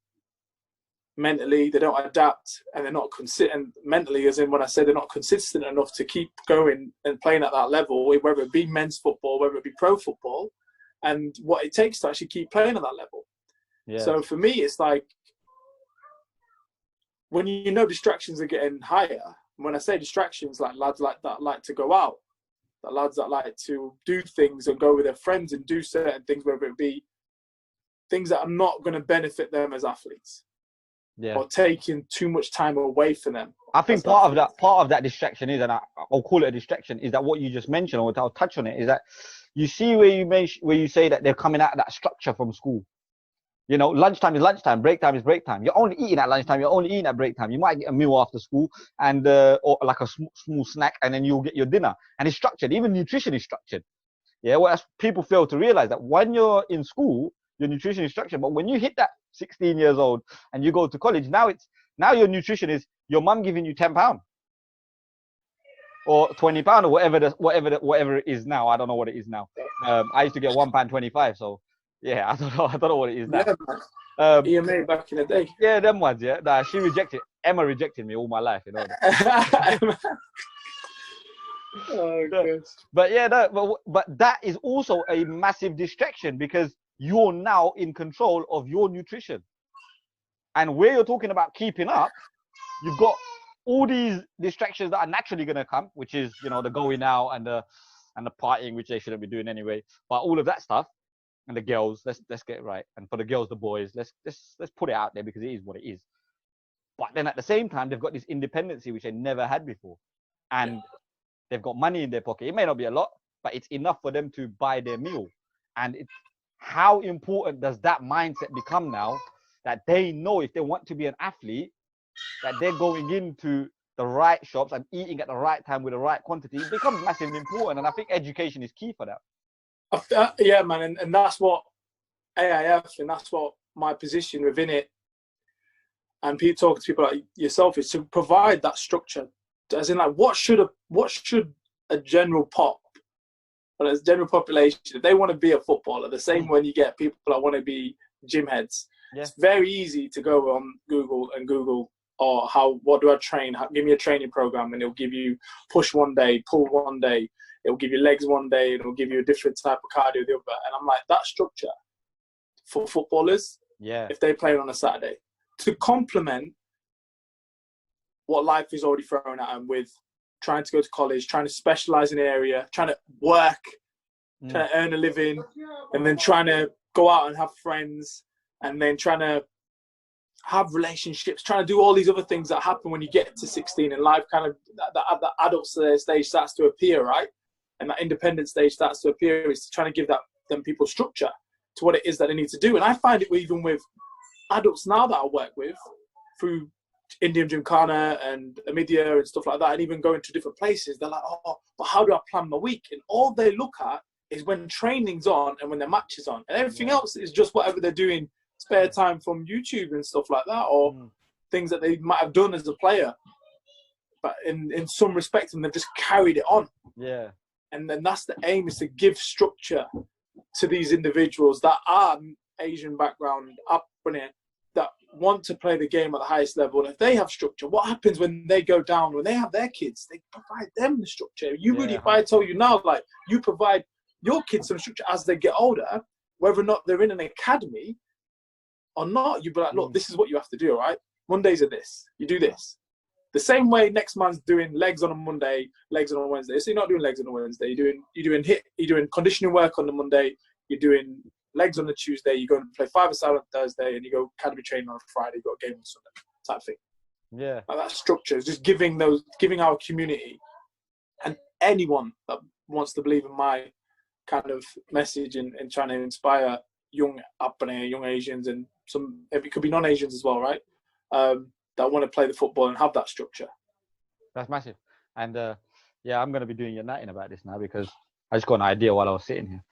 mentally, they don't adapt, and they're not consistent. Mentally, as in when I say they're not consistent enough to keep going and playing at that level, whether it be men's football, whether it be pro football, and what it takes to actually keep playing at that level. Yeah. So for me, it's like when you know distractions are getting higher. When I say distractions, like lads like that like to go out, that lads that like to do things and go with their friends and do certain things, whether it be things that are not going to benefit them as athletes. Yeah. Or taking too much time away from them. I think part of that distraction is, and I'll call it a distraction, is that what you just mentioned, or I'll touch on it, is that you see where you say that they're coming out of that structure from school. You know, lunchtime is lunchtime, break time is break time. You're only eating at lunchtime, you're only eating at break time. You might get a meal after school and or like a small snack, and then you'll get your dinner. And it's structured. Even nutrition is structured. Yeah, well, people fail to realize that when you're in school, your nutrition is structured. But when you hit that 16 years old and you go to college, now your nutrition is your mum giving you £10 or £20 or whatever it is now. I don't know what it is now. I used to get £1.25. So yeah, I don't know what it is now. Yeah, EMA back in the day. Yeah, them ones. Yeah, nah, Emma rejected me all my life. You know. Oh, gosh. But yeah, but that is also a massive distraction because you're now in control of your nutrition. And where you're talking about keeping up, you've got all these distractions that are naturally going to come, which is, you know, the going out and the partying, which they shouldn't be doing anyway. But all of that stuff, and the girls, let's get it right. And for the girls, the boys, let's put it out there because it is what it is. But then at the same time, they've got this independency which they never had before, and they've got money in their pocket. It may not be a lot, but it's enough for them to buy their meal. And how important does that mindset become now that they know if they want to be an athlete, that they're going into the right shops and eating at the right time with the right quantity? It becomes massively important. And I think education is key for that. Yeah, man. And that's what AIF, and that's what my position within it, and talking to people like yourself, is to provide that structure. As in, like, what should a general pop but as general population, if they want to be a footballer, the same when you get people that want to be gym heads, it's very easy to go on Google and Google, or what do I train? Give me a training program, and it'll give you push one day, pull one day. It'll give you legs one day, and it'll give you a different type of cardio the other. And I'm like, that structure for footballers, if they play on a Saturday, to complement what life is already thrown at them with trying to go to college, trying to specialize in an area, trying to work, trying to earn a living, and then trying to go out and have friends, and then trying to have relationships, trying to do all these other things that happen when you get to 16 in life. Kind of that adult stage starts to appear, right? And that independent stage starts to appear. Is trying to give them people structure to what it is that they need to do. And I find it even with adults now that I work with through Indian Gymkhana and Amidia and stuff like that, and even going to different places, they're like, oh, but how do I plan my week? And all they look at is when training's on and when the match is on, and everything else is just whatever they're doing spare time from YouTube and stuff like that, or things that they might have done as a player, but in some respects, and they've just carried it on. Yeah. And then that's the aim, is to give structure to these individuals that are Asian background, upbringing, that want to play the game at the highest level. And if they have structure, what happens when they go down, when they have their kids? They provide them the structure. If I told you now, like, you provide your kids some structure as they get older, whether or not they're in an academy or not, you'd be like, look, this is what you have to do, all right? Mondays are this. You do this. The same way next man's doing legs on a Monday, legs on a Wednesday. So you're not doing legs on a Wednesday. You're doing conditioning work on the Monday. You're doing legs on the Tuesday. You go and play 5-a-side on Thursday, and you go academy training on a Friday. You got a game on Sunday, type thing. Yeah. Like that structure is just giving our community and anyone that wants to believe in my kind of message and trying to inspire young Apneh, young Asians, and it could be non-Asians as well, right? That want to play the football and have that structure. That's massive. And I'm going to be doing your natting about this now, because I just got an idea while I was sitting here.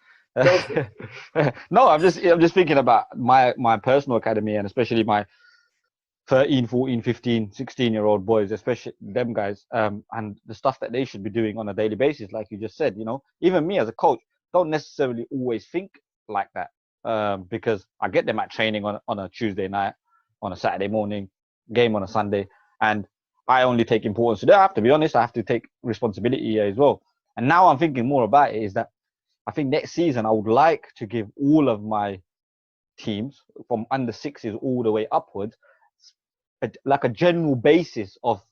No, I'm just thinking about my personal academy, and especially my 13, 14, 15, 16-year-old boys, especially them guys, and the stuff that they should be doing on a daily basis, like you just said. Even me as a coach don't necessarily always think like that, because I get them at training on a Tuesday night, on a Saturday morning, game on a Sunday, and I only take importance to that. I have to be honest, I have to take responsibility here as well. And now I'm thinking more about it, is that I think next season I would like to give all of my teams from under 6s all the way upwards, like a general basis of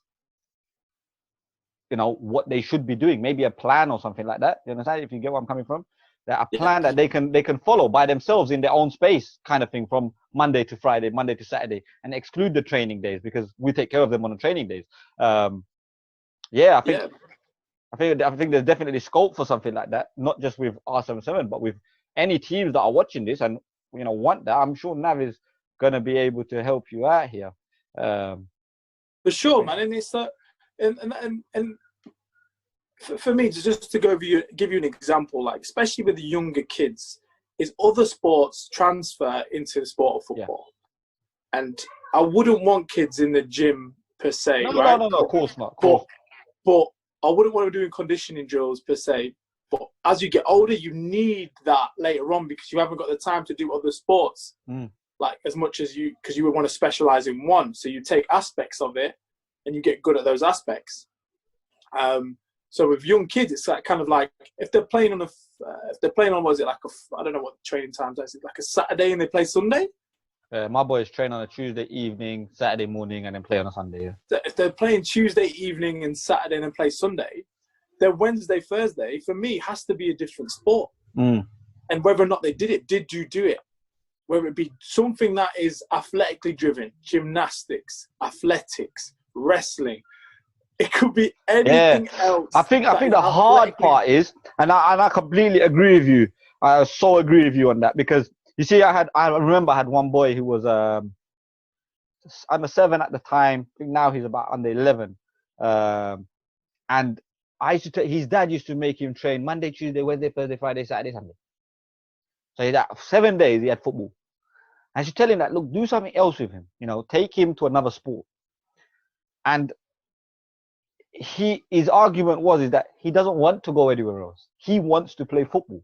what they should be doing, maybe a plan or something like that. You understand? If you get where I'm coming from, that a plan that they can follow by themselves in their own space, kind of thing, from Monday to Friday, Monday to Saturday, and exclude the training days, because we take care of them on the training days. I think there's definitely scope for something like that, not just with R77, but with any teams that are watching this and want that. I'm sure Nav is gonna be able to help you out here. For sure, man. And it's and for me, just to give you an example, like especially with the younger kids, is other sports transfer into the sport of football. Yeah. And I wouldn't want kids in the gym per se, right? No, of course not. But I wouldn't want to be doing conditioning drills per se. But as you get older, you need that later on, because you haven't got the time to do other sports like as much as because you would want to specialize in one. So you take aspects of it and you get good at those aspects. So with young kids, it's like kind of like if they're playing on was it like I don't know what training times is, it like a Saturday and they play Sunday? My boys train on a Tuesday evening, Saturday morning, and then play on a Sunday. Yeah. So if they're playing Tuesday evening and Saturday and then play Sunday, their Wednesday, Thursday, for me, has to be a different sport. And whether or not they did you do it? Whether it be something that is athletically driven, gymnastics, athletics, wrestling. It could be anything else. I think the hard part is, and I completely agree with you. I so agree with you on that, because you see, I remember I had one boy who was under 7 at the time. I think now he's about under 11. And his dad used to make him train Monday, Tuesday, Wednesday, Thursday, Friday, Saturday, Sunday. So he had 7 days he had football. I should tell him that, look, do something else with him. Take him to another sport. And his argument is that he doesn't want to go anywhere else. He wants to play football,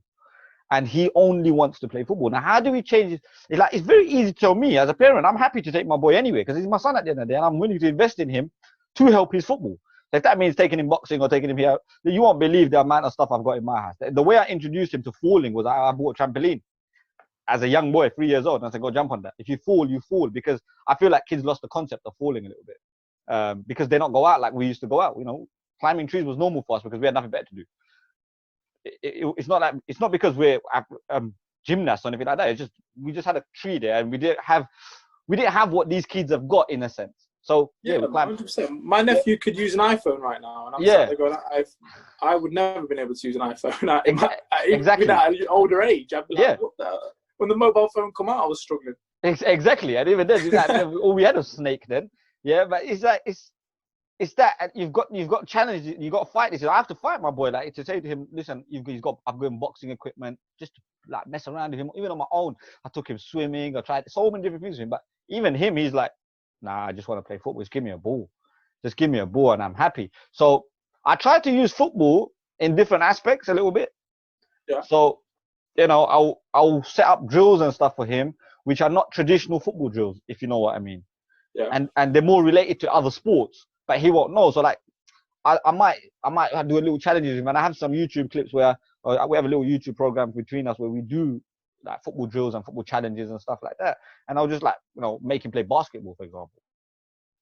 and he only wants to play football. Now, how do we change it? It's very easy to tell me as a parent. I'm happy to take my boy anyway because he's my son at the end of the day, and I'm willing to invest in him to help his football. So if that means taking him boxing or taking him here, you won't believe the amount of stuff I've got in my house. The way I introduced him to falling was I bought a trampoline as a young boy, 3 years old, and I said, go jump on that. If you fall, you fall, because I feel like kids lost the concept of falling a little bit because they don't go out like we used to go out. You know, climbing trees was normal for us because we had nothing better to do. It's not because we're gymnasts or anything like that. It's just we just had a tree there, and we didn't have what these kids have got in a sense. So yeah, 100%. My nephew could use an iPhone right now, and I'm sat there going, I would never have been able to use an iPhone. Exactly. At an older age, I'd be like, what the? When the mobile phone come out, I was struggling. Exactly, and even then, all we had was Snake then. Yeah, but it's that you've got challenges, you've got to fight this. I have to fight my boy, like to say to him, listen, I've got boxing equipment, just to like mess around with him. Even on my own, I took him swimming. I tried so many different things with him, but even him, he's like, nah, I just want to play football. Just give me a ball. Just give me a ball, and I'm happy. So I try to use football in different aspects a little bit. Yeah. So, you know, I'll set up drills and stuff for him, which are not traditional football drills, if you know what I mean. Yeah. And they're more related to other sports, but he won't know. So like, I might do a little challenges with him, and I have some YouTube clips where we have a little YouTube program between us where we do like football drills and football challenges and stuff like that. And I'll just like, you know, make him play basketball, for example,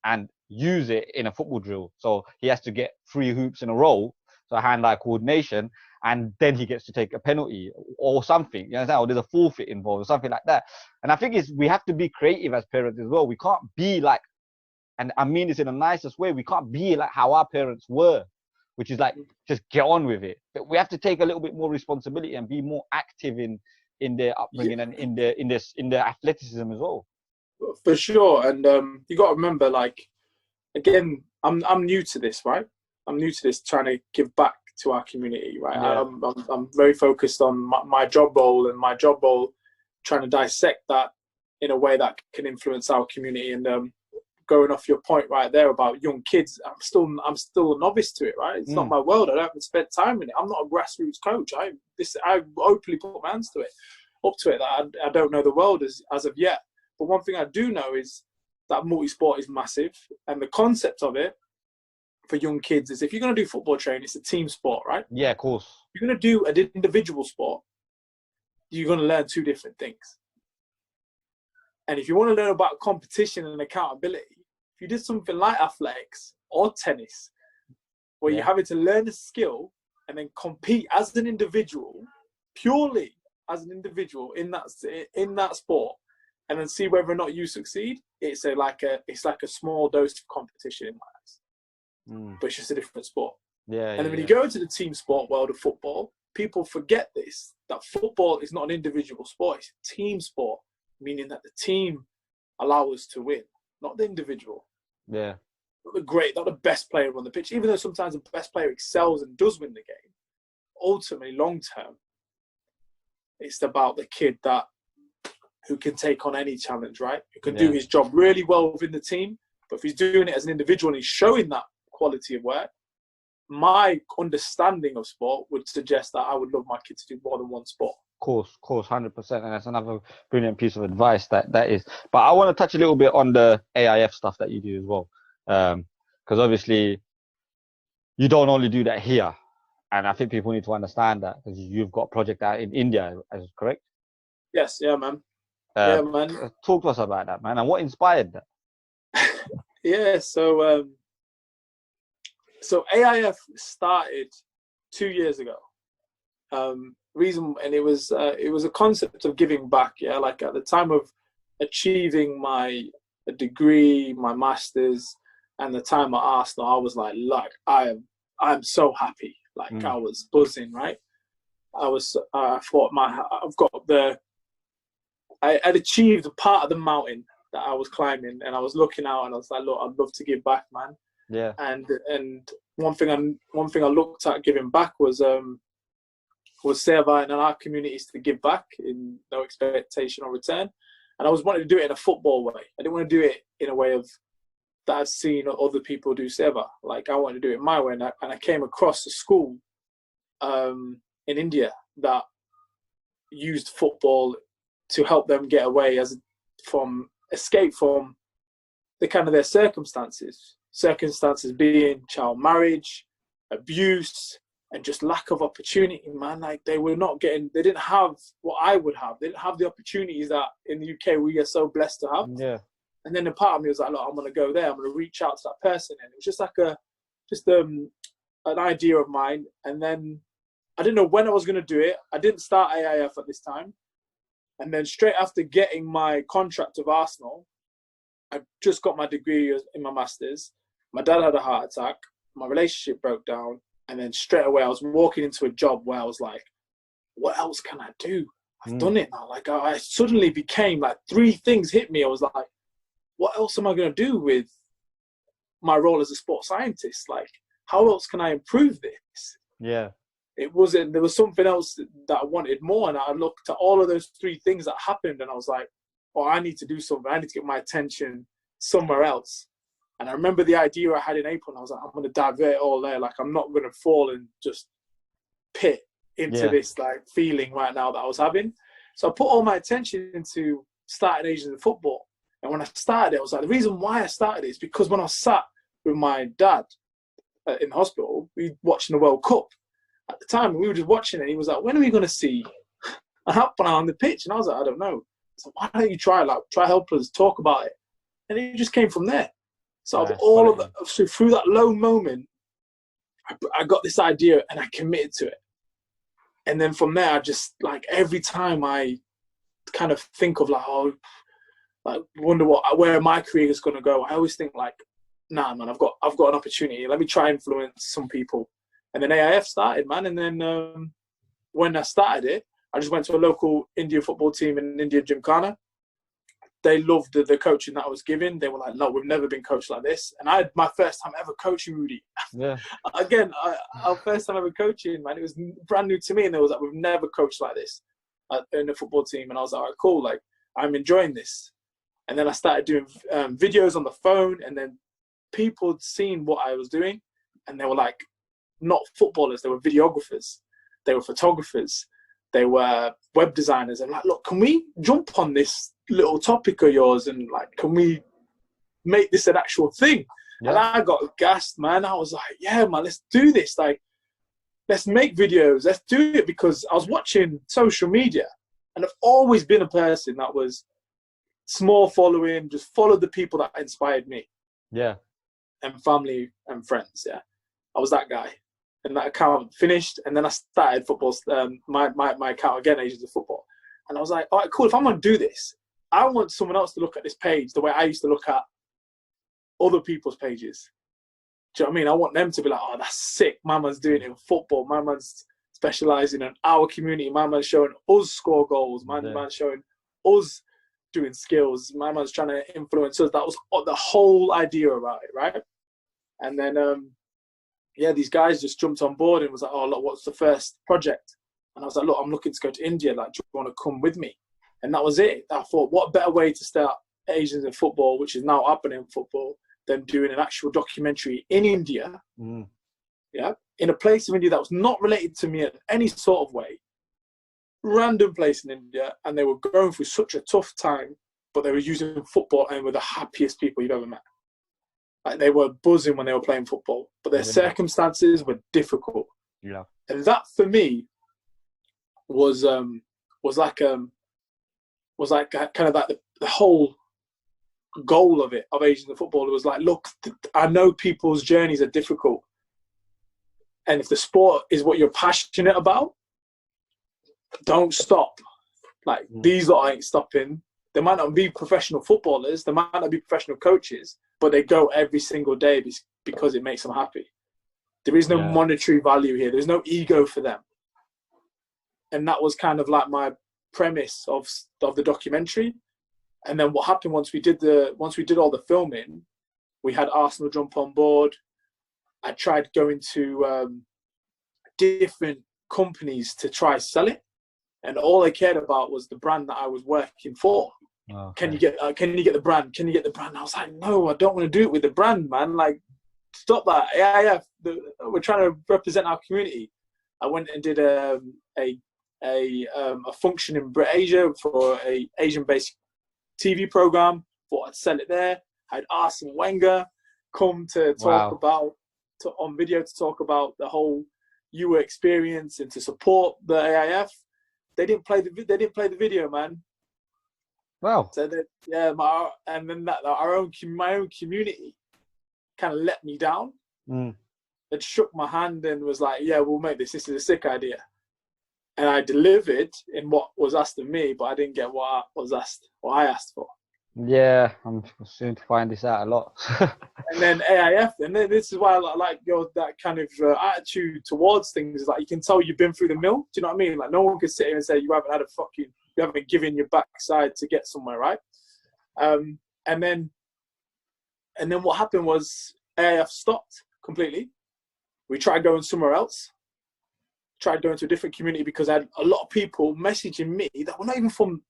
and use it in a football drill. So he has to get 3 hoops in a row, so hand-eye coordination, and then he gets to take a penalty or something. You understand? Or there's a forfeit involved or something like that. And I think we have to be creative as parents as well. We can't be like, and I mean this in the nicest way, we can't be like how our parents were, which is like, just get on with it. But we have to take a little bit more responsibility and be more active in their upbringing and in their athleticism as well. For sure. And you got to remember, like, again, I'm new to this, right? I'm new to this, trying to give back to our community, right? Yeah. I'm very focused on my job role, and my job role, trying to dissect that in a way that can influence our community. And going off your point right there about young kids, I'm still a novice to it, right? It's not my world. I haven't spent time in it. I'm not a grassroots coach. I openly put my hands up to it. That I don't know the world as of yet. But one thing I do know is that multi-sport is massive, and the concept of it for young kids is, if you're going to do football training, it's a team sport, right? Yeah, of course. If you're going to do an individual sport, you're going to learn 2 different things. And if you want to learn about competition and accountability, if you did something like athletics or tennis, where you're having to learn a skill and then compete as an individual, purely as an individual in that sport, and then see whether or not you succeed, it's like a small dose of competition in my eyes. But it's just a different sport. And then when you go into the team sport world of football, people forget this, that football is not an individual sport, it's a team sport, meaning that the team allow us to win, not the individual. Yeah. Not the best player on the pitch, even though sometimes the best player excels and does win the game. Ultimately, long term, it's about the kid who can take on any challenge, right? Who can do his job really well within the team, but if he's doing it as an individual and he's showing that quality of work, my understanding of sport would suggest that I would love my kids to do more than one sport. Of course, 100%. And that's another brilliant piece of advice that is. But I want to touch a little bit on the AIF stuff that you do as well. Because obviously, you don't only do that here. And I think people need to understand that, because you've got a project out in India, is correct? Yes, yeah, man. Talk to us about that, man. And what inspired that? Yeah, so AIF started 2 years ago. And it was a concept of giving back. Yeah, like at the time of achieving my degree, my master's, and the time at Arsenal, I was like I'm so happy. Like I was buzzing, right? I thought I'd achieved a part of the mountain that I was climbing, and I was looking out, and I was like, look, I'd love to give back, man. Yeah. And one thing I looked at giving back was inviting our communities to give back in no expectation or return. And I was wanting to do it in a football way. I didn't want to do it in a way of that I've seen other people do Seva. Like, I wanted to do it my way. And I came across a school in India that used football to help them get away escape from the kind of their circumstances being child marriage, abuse, and just lack of opportunity, man. Like, they didn't have what I would have. They didn't have the opportunities that in the UK we are so blessed to have. Yeah. And then a part of me was like, look, I'm going to go there. I'm going to reach out to that person. And it was just like an idea of mine. And then I didn't know when I was going to do it. I didn't start AIF at this time. And then straight after getting my contract with Arsenal, I just got my degree in my master's. My dad had a heart attack. My relationship broke down. And then straight away, I was walking into a job where I was like, what else can I do? I've done it now. Like, I suddenly became like, 3 things hit me. I was like, what else am I going to do with my role as a sports scientist? Like, how else can I improve this? Yeah. There was something else that I wanted more. And I looked at all of those 3 things that happened and I was like, oh, I need to do something. I need to get my attention somewhere else. And I remember the idea I had in April, and I was like, I'm going to divert it all there. Like, I'm not going to fall and just pit into this like feeling right now that I was having. So I put all my attention into starting Asians in football. And when I started it, I was like, the reason why I started it is because when I sat with my dad in the hospital, we were watching the World Cup. At the time, we were just watching it. He was like, when are we going to see Apneh on the pitch? And I was like, I don't know. So why don't you try help us talk about it? And it just came from there. So through that low moment, I got this idea and I committed to it. And then from there, I just, like, every time I kind of think of wonder where my career is going to go, I always think like, nah, man, I've got an opportunity. Let me try and influence some people. And then AIF started, man. And then when I started it, I just went to a local Indian football team in India, Gymkhana. They loved the coaching that I was given. They were like, no, we've never been coached like this. And I had my first time ever coaching, Rudy. Yeah. Again, our first time ever coaching, man, it was brand new to me. And they was like, we've never coached like this in a football team. And I was like, all right, cool. Like, I'm enjoying this. And then I started doing videos on the phone. And then people had seen what I was doing. And they were like, not footballers. They were videographers. They were photographers. They were web designers. And like, look, can we jump on this little topic of yours and like, can we make this an actual thing? Yeah. And I got gassed, man. I was like, yeah, man, let's do this. Like, let's make videos. Let's do it, because I was watching social media and I've always been a person that was small following, just followed the people that inspired me. Yeah. And family and friends. Yeah. I was that guy. And that account finished, and then I started football, my account again, Asians of Football. And I was like, all right, cool, if I'm going to do this, I want someone else to look at this page the way I used to look at other people's pages. Do you know what I mean? I want them to be like, oh, that's sick. My man's doing it in football. My man's specialising in our community. My man's showing us score goals. My man's showing us doing skills. My man's trying to influence us. That was the whole idea about it, right? And then, these guys just jumped on board and was like, oh, look, what's the first project? And I was like, look, I'm looking to go to India. Like, do you want to come with me? And that was it. I thought, what better way to start Asians in football, which is now happening in football, than doing an actual documentary in India, in a place of India that was not related to me in any sort of way. Random place in India, and they were going through such a tough time, but they were using football and were the happiest people you've ever met. Like, they were buzzing when they were playing football, but their circumstances were difficult. Yeah. And that for me was like kind of like the whole goal of it, of Asians in football. It was like, look, I know people's journeys are difficult, and if the sport is what you're passionate about, don't stop. Like, these lot ain't stopping. They might not be professional footballers, they might not be professional coaches, but they go every single day because it makes them happy. There is no monetary value here. There's no ego for them. And that was kind of like my premise of the documentary. And then what happened once we did all the filming, we had Arsenal jump on board. I tried going to different companies to try sell it, and all they cared about was the brand that I was working for. Okay. Can you get the brand? Can you get the brand? I was like, no, I don't want to do it with the brand, man. Like, stop that. AIF, we're trying to represent our community. I went and did a function in Asia for a Asian-based TV program. Thought I'd sell it there. I had Arsene Wenger come to talk on video to talk about the whole UA experience and to support the AIF. They didn't play the video, man. Wow. So my own community kind of let me down. It shook my hand and was like, "Yeah, we'll make this. This is a sick idea." And I delivered in what was asked of me, but I didn't get what I asked for. Yeah, I'm soon to find this out a lot. And then AIF, and then this is why I like that kind of attitude towards things. Like, you can tell you've been through the mill. Do you know what I mean? Like, no one can sit here and say you haven't given your backside to get somewhere, right? And then what happened was AIF stopped completely. We tried going somewhere else. Tried going to a different community because I had a lot of people messaging me that were not even from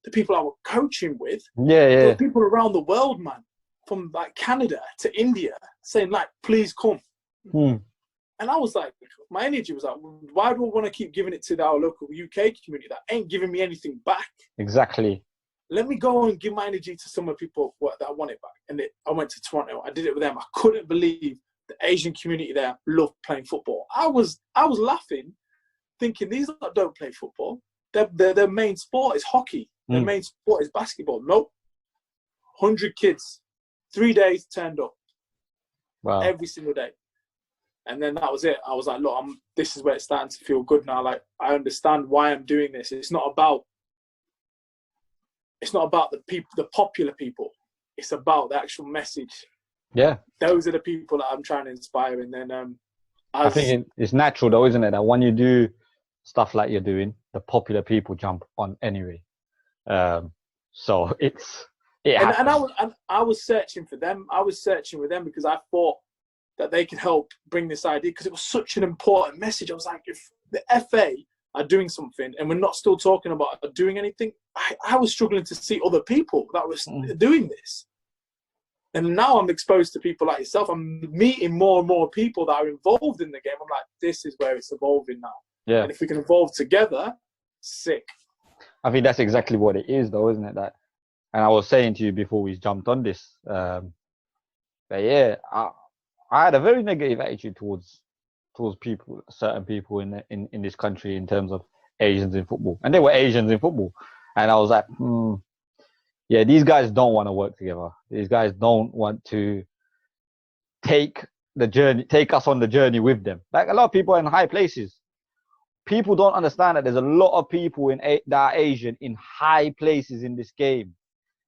the people I were coaching with. Yeah. There were people around the world, man, from like Canada to India, saying like, "Please come." And I was like, my energy was like, why do I want to keep giving it to our local UK community that ain't giving me anything back? Exactly. Let me go and give my energy to some of the people that want it back. And I went to Toronto. I did it with them. I couldn't believe the Asian community there loved playing football. I was laughing, thinking these lot don't play football. Their main sport is hockey. Their main sport is basketball. Nope. 100 kids, 3 days turned up. Wow. Every single day. And then that was it. I was like, look, this is where it's starting to feel good now. Like, I understand why I'm doing this. It's not about the people, the popular people. It's about the actual message. Yeah. Those are the people that I'm trying to inspire. And then I think it's natural though, isn't it? That when you do stuff like you're doing, the popular people jump on anyway. So it happens. And I was searching for them. I was searching with them because I thought that they could help bring this idea, because it was such an important message. I was like, if the FA are doing something and we're not still talking about doing anything, I was struggling to see other people that was doing this. And now I'm exposed to people like yourself. I'm meeting more and more people that are involved in the game. I'm like, this is where it's evolving now. Yeah. And if we can evolve together, sick. I think that's exactly what it is though, isn't it? That, and I was saying to you before we jumped on this, but yeah, I had a very negative attitude towards people, certain people in this country in terms of Asians in football, and they were Asians in football, and I was like, yeah, these guys don't want to work together. These guys don't want to take us on the journey with them. Like a lot of people in high places, people don't understand that there's a lot of people that are Asian in high places in this game.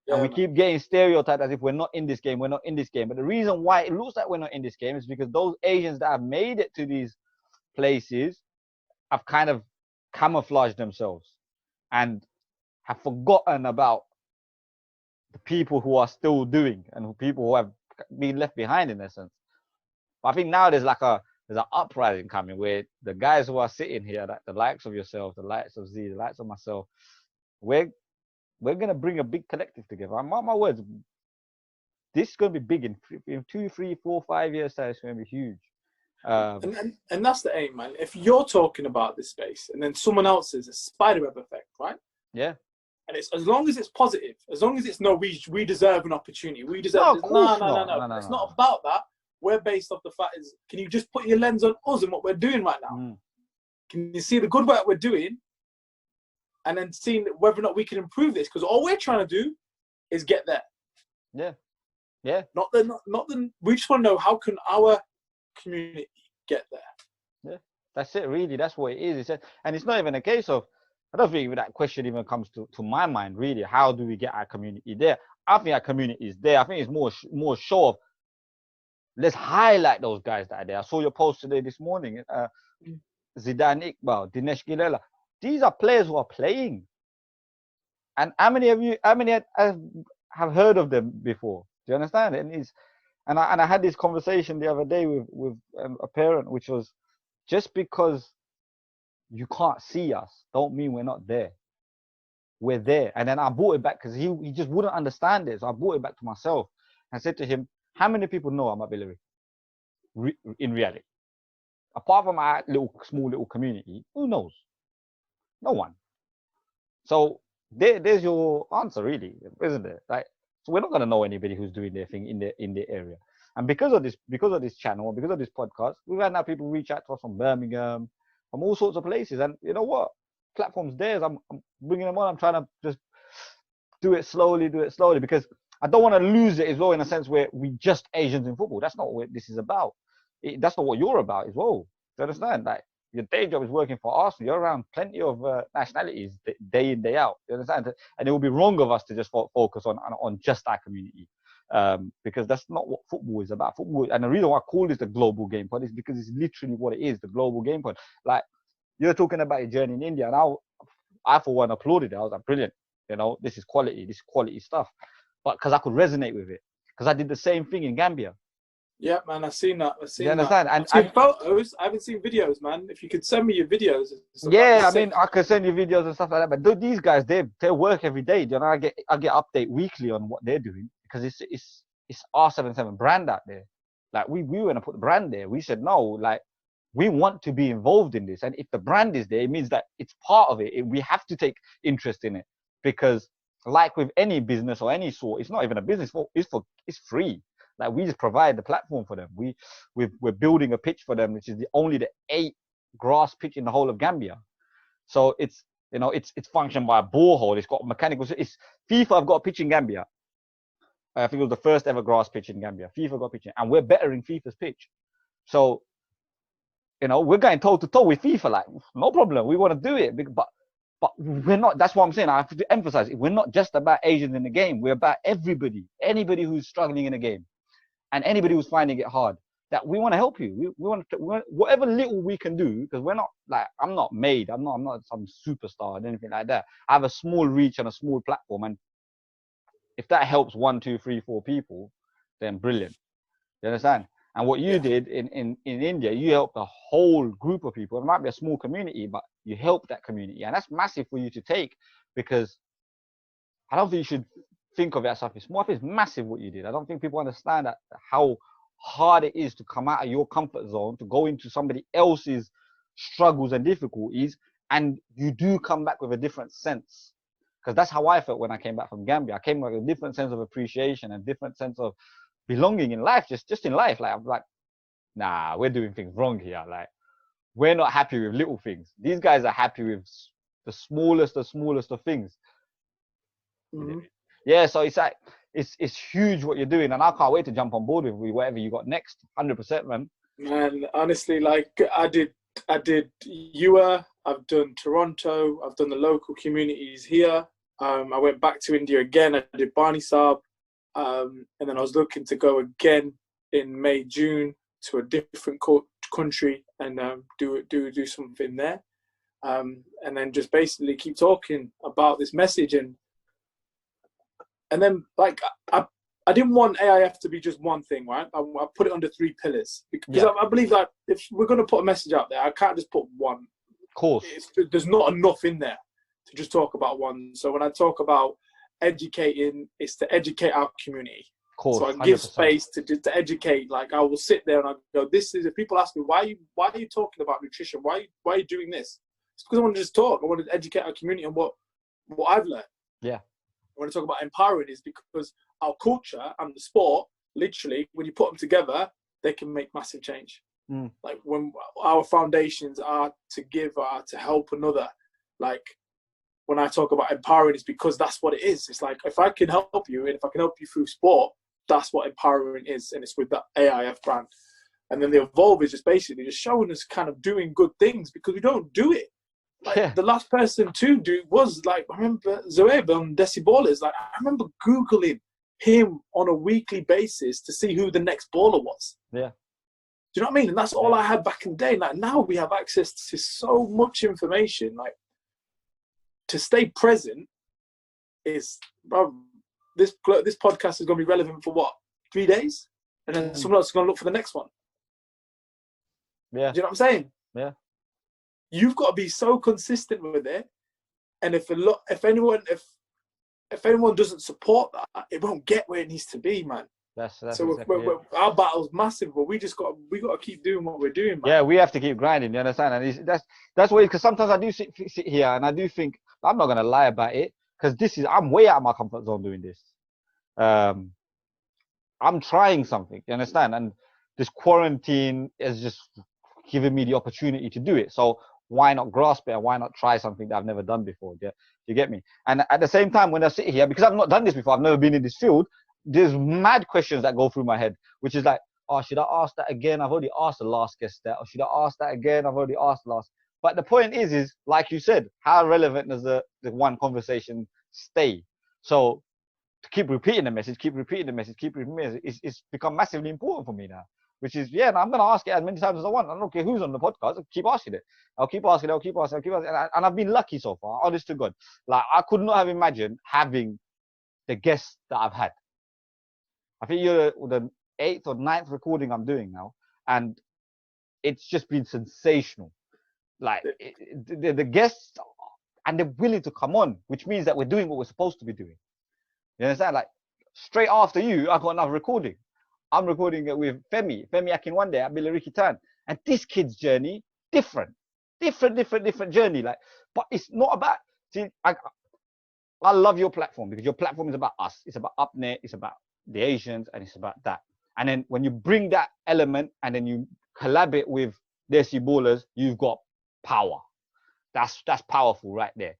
And we keep getting stereotyped as if we're not in this game, we're not in this game. But the reason why it looks like we're not in this game is because those Asians that have made it to these places have kind of camouflaged themselves and have forgotten about the people who are still doing and people who have been left behind in essence. But I think now there's an uprising coming where the guys who are sitting here, like the likes of yourself, the likes of Z, the likes of myself, we're going to bring a big collective together. And mark my words, this is going to be big in 2, 3, 4, 5 years time. It's going to be huge. And that's the aim, man. If you're talking about this space and then someone else is a spiderweb effect, right? Yeah. And it's as long as it's positive, as long as it's we deserve an opportunity. We deserve No, this. of course No. It's not about that. We're based off the fact is, can you just put your lens on us and what we're doing right now? Can you see the good work we're doing? And then seeing whether or not we can improve this, because all we're trying to do is get there. Yeah. Not the. We just want to know how can our community get there. Yeah, that's it. Really, that's what it is. And it's not even a case of. I don't think that question even comes to my mind. Really, how do we get our community there? I think our community is there. I think it's more show of. Let's highlight those guys that are there. I saw your post today this morning. Zidane Iqbal, Dinesh Gilela. These are players who are playing. And how many have heard of them before? Do you understand? And I had this conversation the other day with a parent, which was, just because you can't see us, don't mean we're not there. we're there. And then I brought it back because he just wouldn't understand it. So I brought it back to myself and said to him, how many people know I'm at Villeray in reality? Apart from our small little community, who knows? No one. So there's your answer, really, isn't it? Like, so we're not gonna know anybody who's doing their thing in their area. And because of this channel, because of this podcast, we've had now people reach out to us from Birmingham, from all sorts of places. And you know what? Platform's theirs. I'm bringing them on. I'm trying to just do it slowly, because I don't want to lose it as well, in a sense where we just Asians in football. That's not what this is about. That's not what you're about as well. Do you understand? Like, your day job is working for Arsenal. You're around plenty of nationalities day in, day out. You understand? And it would be wrong of us to just focus on just our community, because that's not what football is about. Football, and the reason why I call this the global game pod is because it's literally what it is, the global game pod. Like, you're talking about your journey in India, and I for one applauded it. I was like, brilliant. You know, this is quality stuff. But because I could resonate with it, because I did the same thing in Gambia. Yeah, man, I've seen that. You understand? I've seen photos. I haven't seen videos, man. If you could send me your videos. Yeah, I mean, I could send you videos and stuff like that. But these guys, they work every day. You know, I get update weekly on what they're doing, because it's R77 brand out there. Like, we want to put the brand there. We said no, like, we want to be involved in this, and if the brand is there, it means that it's part of it. We have to take interest in it, because like with any business or any sort, it's not even a business. It's free. Like, we just provide the platform for them. We're building a pitch for them, which is only the 8 grass pitch in the whole of Gambia. So it's functioned by a borehole. It's got mechanical. It's FIFA have got a pitch in Gambia. I think it was the first ever grass pitch in Gambia. FIFA got pitching, and we're bettering FIFA's pitch. So, we're going toe to toe with FIFA. Like, no problem. We want to do it, but we're not. That's what I'm saying. I have to emphasize it. We're not just about Asians in the game. We're about everybody, anybody who's struggling in the game, and anybody who's finding it hard. That we want to help you. We want to, whatever little we can do, because we're not like, I'm not some superstar or anything like that. I have a small reach and a small platform, and if that helps 1, 2, 3, 4 people, then brilliant. You understand? And what you did in India, you helped a whole group of people. It might be a small community, but you helped that community. And that's massive for you to take, because I don't think you should think of it as something small. It's massive what you did. I don't think people understand that, how hard it is to come out of your comfort zone, to go into somebody else's struggles and difficulties, and you do come back with a different sense. Because that's how I felt when I came back from Gambia. I came back with a different sense of appreciation and different sense of belonging in life, just in life. Like, I'm like, nah, we're doing things wrong here. Like, we're not happy with little things. These guys are happy with the smallest of things. Mm-hmm. Yeah, so it's like, it's huge what you're doing, and I can't wait to jump on board with whatever you got next. 100%, man. Man, honestly, like, I did Ewa, I've done Toronto, I've done the local communities here. I went back to India again. I did Barney Saab. And then I was looking to go again in May, June to a different country and do something there. And then just basically keep talking about this message. And then, like, I didn't want AIF to be just one thing, right? I put it under 3 pillars, because I believe that if we're going to put a message out there, I can't just put one. Of course. There's not enough in there to just talk about one. So when I talk about educating, is to educate our community. Of course, so I give 100%. space to educate. Like, I will sit there and I go, if people ask me, why are you talking about nutrition? Why are you doing this? It's because I want to just talk. I want to educate our community on what I've learned. Yeah. I want to talk about empowering is because our culture and the sport, literally, when you put them together, they can make massive change. Like, when our foundations are to give, are to help another, like, when I talk about empowering, it's because that's what it is. It's like, if I can help you, and if I can help you through sport, that's what empowering is. And it's with that AIF brand. And then the Evolve is just basically just showing us kind of doing good things, because we don't do it. Like, the last person to do was, like, I remember Zoeb on Desi Ballers. Like, I remember Googling him on a weekly basis to see who the next baller was. Yeah. Do you know what I mean? And that's all I had back in the day. Like, now we have access to so much information. Like, to stay present is, bro, this podcast is going to be relevant for what, 3 days? And then someone else is going to look for the next one. Yeah. Do you know what I'm saying? Yeah. You've got to be so consistent with it And if anyone doesn't support that, it won't get where it needs to be, man. That's So exactly it. our battle's massive, but we got to keep doing what we're doing, man. Yeah, we have to keep grinding. You understand? And that's why, because sometimes I do sit here and I do think I'm not gonna lie about it, because I'm way out of my comfort zone doing this. I'm trying something. You understand? And this quarantine has just given me the opportunity to do it. So why not grasp it and why not try something that I've never done before? Yeah, you get me? And at the same time, when I sit here, because I've not done this before, I've never been in this field, there's mad questions that go through my head, which is like, oh, should I ask that again? I've already asked the last guest that. Or should I ask that again? I've already asked the last. But the point is like you said, how relevant does the one conversation stay? So to keep repeating the message, it's become massively important for me now. Which is, yeah, I'm going to ask it as many times as I want. I don't care who's on the podcast. I'll keep asking it. I'll keep asking. And I've been lucky so far, honest to God. Like, I could not have imagined having the guests that I've had. I think you're the 8th or 9th recording I'm doing now. And it's just been sensational. Like, the guests, and they're willing to come on, which means that we're doing what we're supposed to be doing. You understand? Like, straight after you, I got another recording. I'm recording it with Femi Akinwande at Billericay Town. And this kid's journey, different journey. Like, but it's not about, see, I love your platform because your platform is about us. It's about Apneh, it's about the Asians, and it's about that. And then when you bring that element and then you collaborate with Desi Ballers, you've got power. That's powerful right there.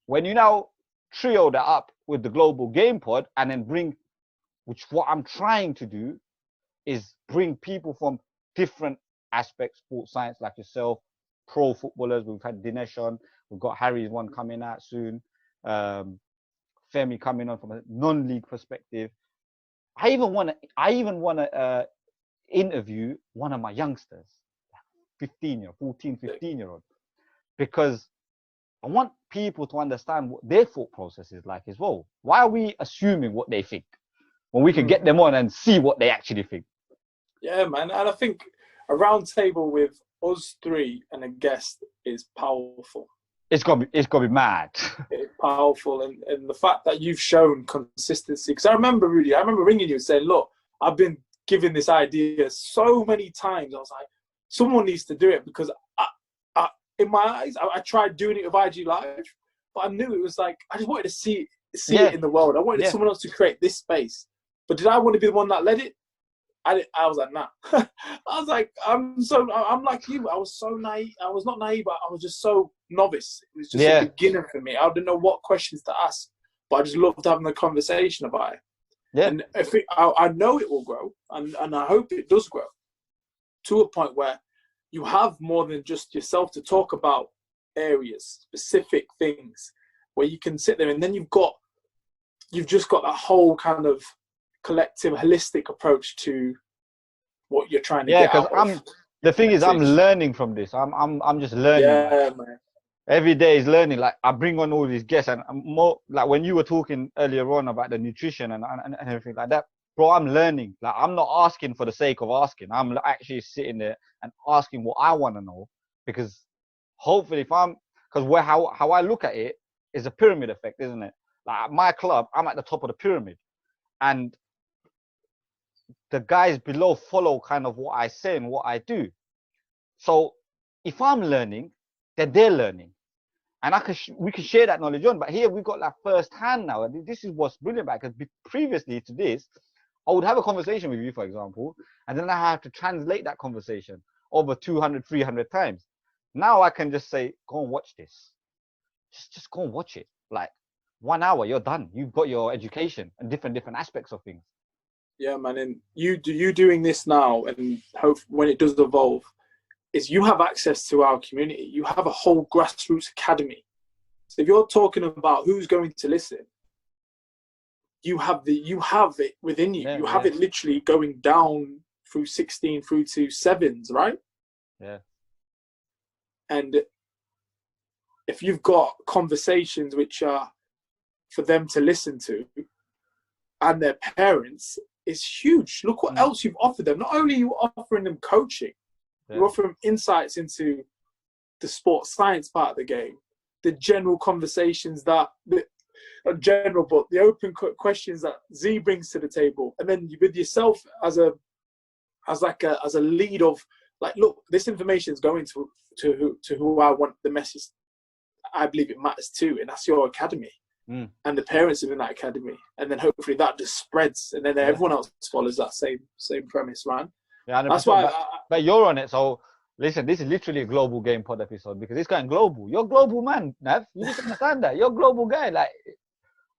When you now trio that up with the Global Game Pod and then bring, which what I'm trying to do is bring people from different aspects, sports science like yourself, pro footballers. We've had Dinesh on. We've got Harry's one coming out soon. Femi coming on from a non-league perspective. I even want to interview one of my youngsters, 15-year-old, because I want people to understand what their thought process is like as well. Why are we assuming what they think when we can get them on and see what they actually think? Yeah, man. And I think a round table with us three and a guest is powerful. It's got to be mad. It's powerful. And the fact that you've shown consistency. Because I remember ringing you and saying, look, I've been giving this idea so many times. I was like, someone needs to do it, because in my eyes, I tried doing it with IG Live, but I knew it was like, I just wanted to see it in the world. I wanted someone else to create this space. But did I want to be the one that led it? I was like, nah. I was like, I'm like you. I was so naive. I was not naive, but I was just so novice. It was just a beginner for me. I didn't know what questions to ask, but I just loved having a conversation about it. Yeah. And I know it will grow, and I hope it does grow to a point where you have more than just yourself to talk about areas, specific things, where you can sit there, and then you've just got that whole kind of collective, holistic approach to what you're trying to get out of. The thing is, I'm learning from this. I'm just learning. Yeah, man. Every day is learning. Like, I bring on all these guests, and I'm more like when you were talking earlier on about the nutrition and everything like that, bro. I'm learning. Like, I'm not asking for the sake of asking. I'm actually sitting there and asking what I want to know, because hopefully, because how I look at it is a pyramid effect, isn't it? Like, at my club, I'm at the top of the pyramid, and the guys below follow kind of what I say and what I do. So if I'm learning, then they're learning, and we can share that knowledge on. But here we got that first hand now, and this is what's brilliant about it, because previously to this, I would have a conversation with you, for example, and then I have to translate that conversation over 200, 300 times. Now I can just say, go and watch this. Just go and watch it. Like, 1 hour, you're done. You've got your education and different aspects of things. Yeah, man. And you doing this now, and hope when it does evolve, is you have access to our community. You have a whole grassroots academy. So if you're talking about who's going to listen, you have it within you. You have it literally going down through 16 through to 7s, right? Yeah. And if you've got conversations which are for them to listen to and their parents, it's huge. Look what else you've offered them. Not only are you offering them coaching, you're offering them insights into the sports science part of the game. the general conversations that not general, but the open questions that Z brings to the table, and then with yourself as a lead of like, look, this information is going to who I want the message. I believe it matters to, and that's your academy and the parents within that academy, and then hopefully that just spreads, and then everyone else follows that same premise, man. Yeah, 100%. That's why. But you're on it, so listen. This is literally a global game pod episode because it's going global. You're a global man, Nav. You just understand that. You're a global guy. Like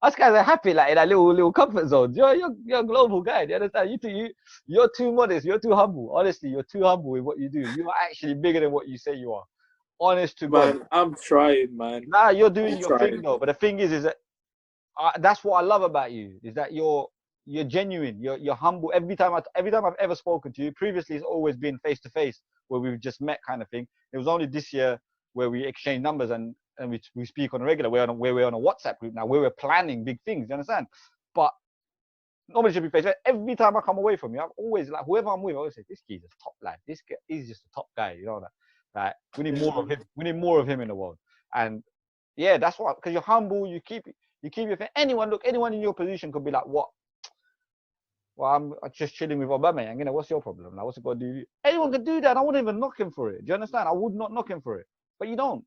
us guys are happy, like in that little comfort zone. You're a global guy. You understand? You're too modest. You're too humble. Honestly, you're too humble in what you do. You are actually bigger than what you say you are. Honest to God. Man, I'm trying, man. Nah, you're doing your thing though. But the thing is that that's what I love about you. Is that you're genuine. You're humble. Every time I've ever spoken to you, previously it's always been face to face where we've just met kind of thing. It was only this year where we exchange numbers and we speak on a regular. We're on a WhatsApp group now where we're planning big things. You understand? But nobody should be face to face. Every time I come away from you, I've always like whoever I'm with, I always say this kid's a top lad. This guy is just a top guy. You know that. Like we need more of him. We need more of him in the world. And yeah, that's what, because you're humble. You keep your thing. Anyone in your position could be like, what? Well, I'm just chilling with Obama. You know, what's your problem? Like, what's it got to do? Anyone could do that. I wouldn't even knock him for it. Do you understand? I would not knock him for it. But you don't.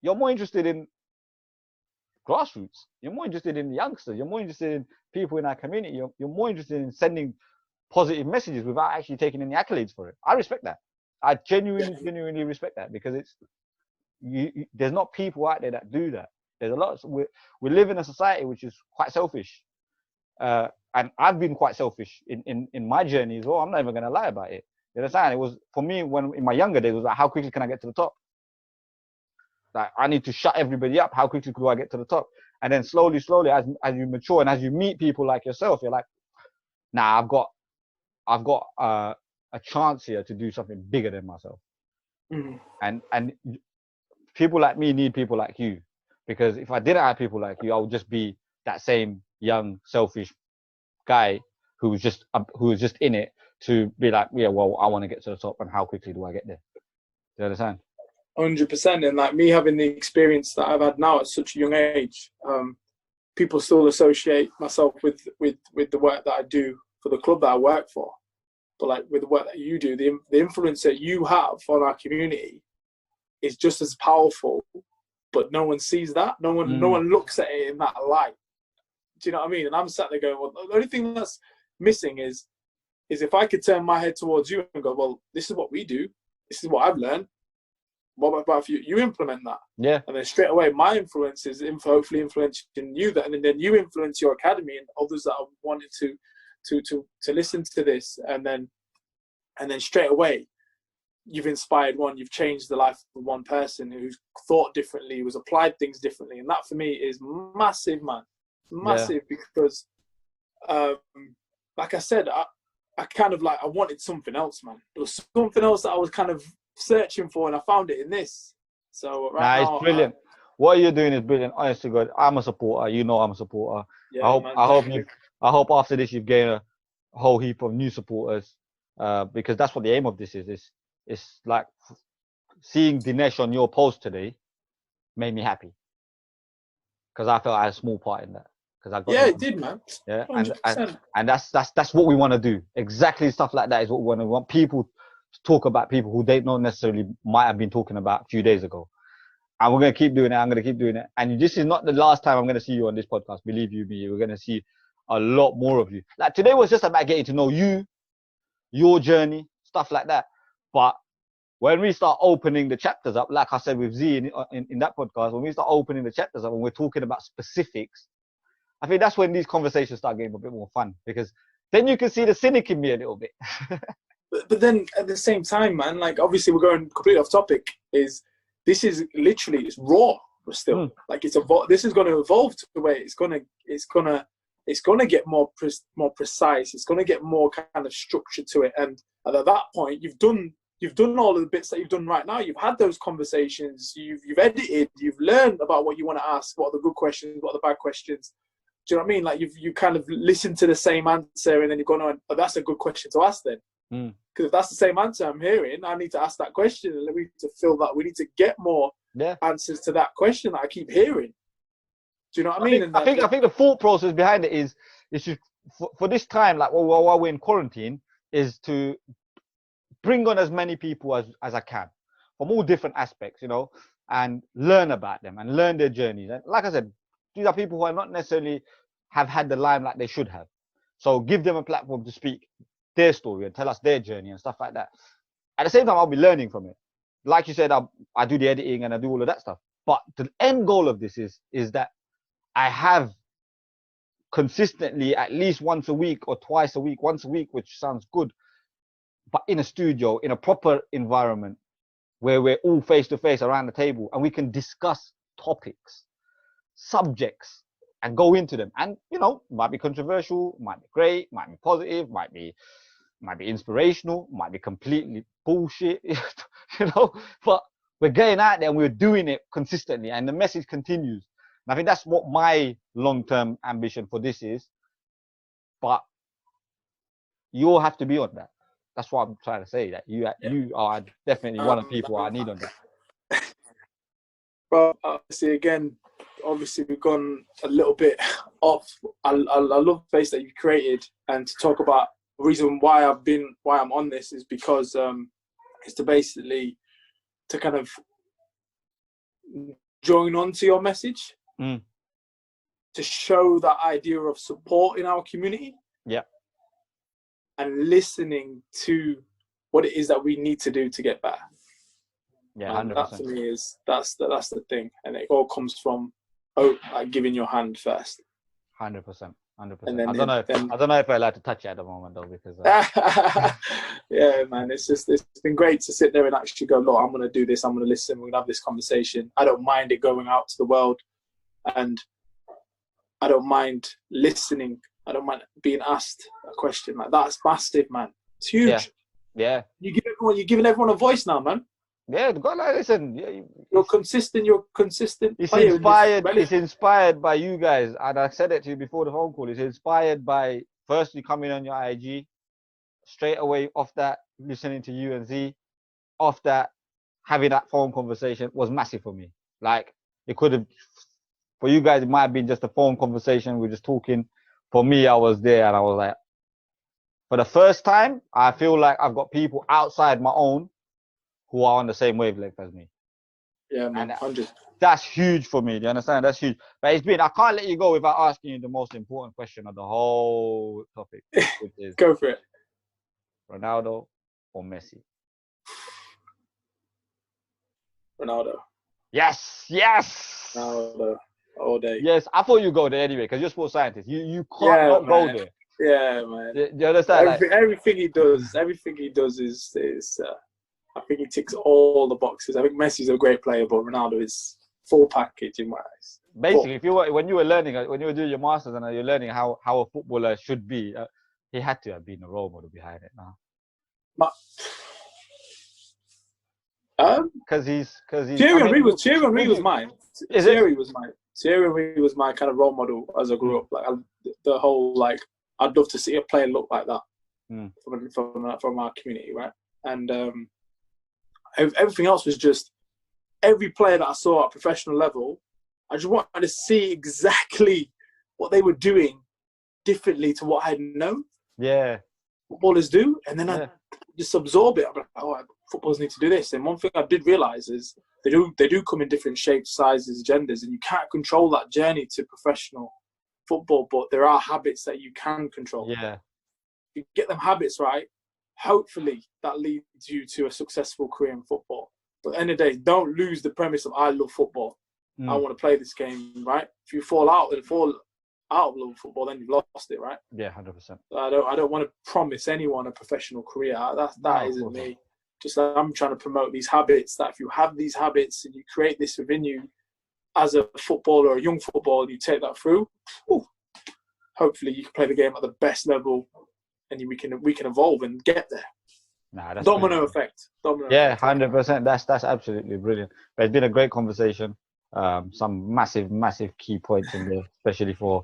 You're more interested in grassroots. You're more interested in youngsters. You're more interested in people in our community. You're more interested in sending positive messages without actually taking any accolades for it. I respect that. I genuinely respect that because there's not people out there that do that. There's a lot. We live in a society which is quite selfish, and I've been quite selfish in my journey as well. I'm not even gonna lie about it. You understand? It was for me when in my younger days. It was like, how quickly can I get to the top? Like I need to shut everybody up. How quickly do I get to the top? And then slowly, as you mature and as you meet people like yourself, you're like, nah, I've got a chance here to do something bigger than myself. And people like me need people like you, because if I didn't have people like you, I would just be that same young selfish guy who was just in it to be like, yeah, well, I want to get to the top, and how quickly do I get there? Do you understand? 100%. And like me having the experience that I've had now at such a young age, people still associate myself with the work that I do for the club that I work for. But like with the work that you do, the influence that you have on our community is just as powerful, but no one sees that. No one looks at it in that light. Do you know what I mean? And I'm sat there going, well, the only thing that's missing is if I could turn my head towards you and go, well, this is what we do. This is what I've learned. What about if you implement that? Yeah. And then straight away, my influence is hopefully influencing you, and then you influence your academy and others that are wanting to listen to this, and then straight away you've inspired one, you've changed the life of one person who's thought differently, who's applied things differently, and that for me is massive, man. Massive. Because like I said, I kind of like I wanted something else, man. There was something else that I was kind of searching for, and I found it in this. So right now, it's brilliant. What you're doing is brilliant. Honest to God, I'm a supporter. You know I'm a supporter. Yeah, I hope after this you've gained a whole heap of new supporters, because that's what the aim of this is. It's like seeing Dinesh on your post today made me happy, because I felt I had a small part in that. It did, man. Yeah, and that's what we want to do. Exactly, stuff like that is what we want. We want people to talk about people who they not necessarily might have been talking about a few days ago. And we're going to keep doing it. I'm going to keep doing it. And this is not the last time I'm going to see you on this podcast. Believe you me, we're going to see a lot more of you. Like today was just about getting to know you, your journey, stuff like that. But when we start opening the chapters up, like I said with Z in that podcast, when we start opening the chapters up and we're talking about specifics, I think that's when these conversations start getting a bit more fun, because then you can see the cynic in me a little bit. But then at the same time, man, like obviously we're going completely off topic. This is literally, it's raw still. Like this is going to evolve to the way it's going to get more precise. It's going to get more kind of structure to it. And at that point, you've done all of the bits that you've done right now. You've had those conversations. You've edited. You've learned about what you want to ask. What are the good questions? What are the bad questions? Do you know what I mean? Like you kind of listened to the same answer, and then you've gone on. Oh, that's a good question to ask then. Because if that's the same answer I'm hearing, I need to ask that question, and we need to fill that. We need to get more answers to that question that I keep hearing. Do you know what I mean? I think the thought process behind it is just for this time, like while we're in quarantine, is to bring on as many people as I can from all different aspects, you know, and learn about them and learn their journeys. And like I said, these are people who are not necessarily have had the limelight they should have. So give them a platform to speak their story and tell us their journey and stuff like that. At the same time, I'll be learning from it. Like you said, I do the editing and I do all of that stuff. But the end goal of this is that I have consistently at least once a week or twice a week, once a week, which sounds good, but in a studio, in a proper environment where we're all face to face around the table and we can discuss topics, subjects, and go into them. And, you know, might be controversial, might be great, might be positive, might be inspirational, might be completely bullshit, you know, but we're getting out there and we're doing it consistently and the message continues. And I think that's what my long-term ambition for this is. But you all have to be on that. That's what I'm trying to say, that you are definitely one of the people I need on that. Well, obviously we've gone a little bit off. I love the space that you created, and to talk about the reason why I'm on this is because it's to basically to kind of join on to your message, to show that idea of support in our community. Yeah. And listening to what it is that we need to do to get better. Yeah, 100%. That for me is that's the thing, and it all comes from like giving your hand first. 100%. I don't know if I'm allowed to touch it at the moment though, because yeah, man, it's been great to sit there and actually go, look, I'm gonna do this, I'm gonna listen, we're gonna have this conversation. I don't mind it going out to the world, and I don't mind listening. I don't mind being asked a question. Like, that's massive, man. It's huge. Yeah. You're giving everyone a voice now, man. Yeah, God, listen. You're consistent. It's inspired by you guys, and I said it to you before the phone call. It's inspired by firstly coming on your IG, straight away off that, listening to you and Z, off that, having that phone conversation was massive for me. Like, it could have, for you guys, it might have been just a phone conversation. We're just talking. For me, I was there and I was like, for the first time, I feel like I've got people outside my own who are on the same wavelength as me. Yeah, man, 100. That's huge for me. Do you understand? That's huge. But it's been, I can't let you go without asking you the most important question of the whole topic. Which is, go for it. Ronaldo or Messi? Ronaldo. Yes. Ronaldo. All day. Yes, I thought you'd go there anyway, because you're a sports scientist. You can't not go there. Yeah, man. Do you understand? Everything he does is I think he ticks all the boxes. I think Messi's a great player, but Ronaldo is full package in my eyes. Basically, when you were doing your masters and you're learning how a footballer should be, he had to have been a role model behind it now. Because he's Thierry Henry was mine. Thierry Henry was my kind of role model as I grew up. Like the whole, like, I'd love to see a player look like that from our community, right? And everything else was just, every player that I saw at professional level, I just wanted to see exactly what they were doing differently to what I had known. Yeah, footballers do, and then I just absorb it. I'm like, footballers need to do this. And one thing I did realize is they do come in different shapes, sizes, genders, and you can't control that journey to professional football, but there are habits that you can control. Yeah. If you get them habits right, hopefully that leads you to a successful career in football. But at the end of the day, don't lose the premise of I love football. I want to play this game, right? If you fall out of love football, then you've lost it, right? Yeah, 100%. I don't want to promise anyone a professional career. That isn't me. Just like I'm trying to promote these habits, that if you have these habits and you create this within you as a footballer or a young footballer, and you take that through, hopefully you can play the game at the best level, and we can evolve and get there. That's domino effect. 100%. That's absolutely brilliant. But it's been a great conversation. Some massive key points in there, especially for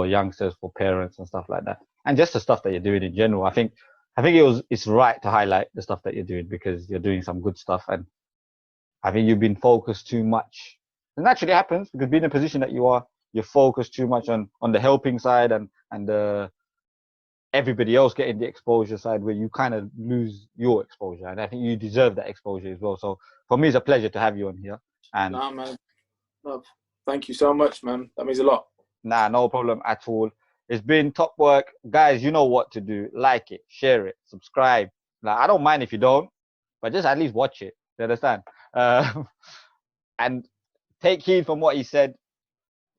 youngsters, for parents and stuff like that, and just the stuff that you're doing in general. I think it's right to highlight the stuff that you're doing, because you're doing some good stuff, and I think you've been focused too much. It naturally happens because being in the position that you are, you're focused too much on the helping side and the everybody else getting the exposure side where you kind of lose your exposure. And I think you deserve that exposure as well. So for me, it's a pleasure to have you on here. And Nah, man. Love. Thank you so much, man. That means a lot. nah, no problem at all. It's been top work. Guys, you know what to do. Like it, share it, subscribe. Like, I don't mind if you don't, but just at least watch it. You understand? And take heed from what he said.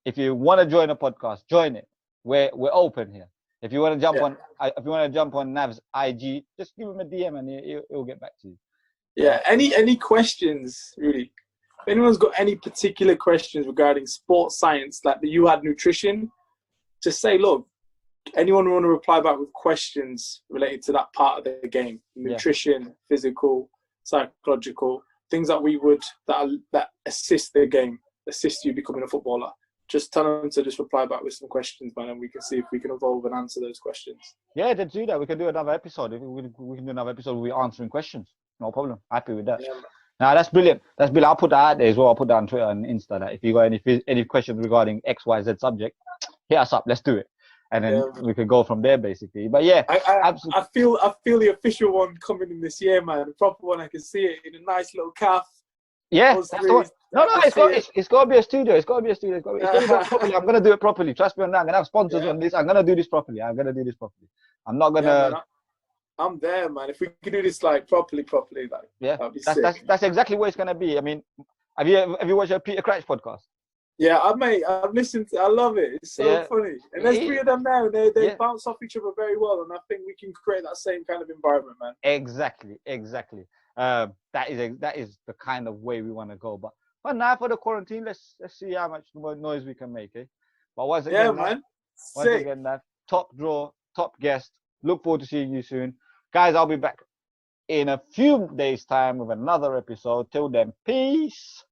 If you want to join a podcast, join it. We're open here. If you want to jump on Nav's IG, just give him a DM and he'll get back to you. Yeah. Any questions, Rudy? If anyone's got any particular questions regarding sports science, like the you had nutrition, just say, look, anyone want to reply back with questions related to that part of the game, nutrition, physical, psychological, things that assist the game, assist you becoming a footballer. Just tell them to just reply back with some questions, man, and we can see if we can evolve and answer those questions. Yeah, let's do that. We can do another episode. We can do another episode where we're answering questions. No problem. Happy with that. Yeah, now that's brilliant. That's brilliant. I'll put that out there as well. I'll put that on Twitter and Insta. That if you got any questions regarding X, Y, Z subject, hit us up. Let's do it, and then we can go from there, basically. But yeah, I feel the official one coming in this year, man. The proper one. I can see it in a nice little calf. Yeah, that's the one. No, it's got to be a studio. It's got to be a studio. It's got to be properly. I'm gonna do it properly. Trust me on that. I'm gonna have sponsors on this. I'm gonna do this properly. I'm not gonna. Yeah, man, I'm there, man. If we can do this like properly, like that's exactly what it's gonna be. I mean, have you watched a Peter Crouch podcast? Yeah, I've listened to. I love it. It's so funny, and there's three of them now. They bounce off each other very well, and I think we can create that same kind of environment, man. Exactly. That is the kind of way we want to go. But now for the quarantine, let's see how much noise we can make, eh? But once again, top draw, top guest. Look forward to seeing you soon, guys. I'll be back in a few days' time with another episode. Till then, peace.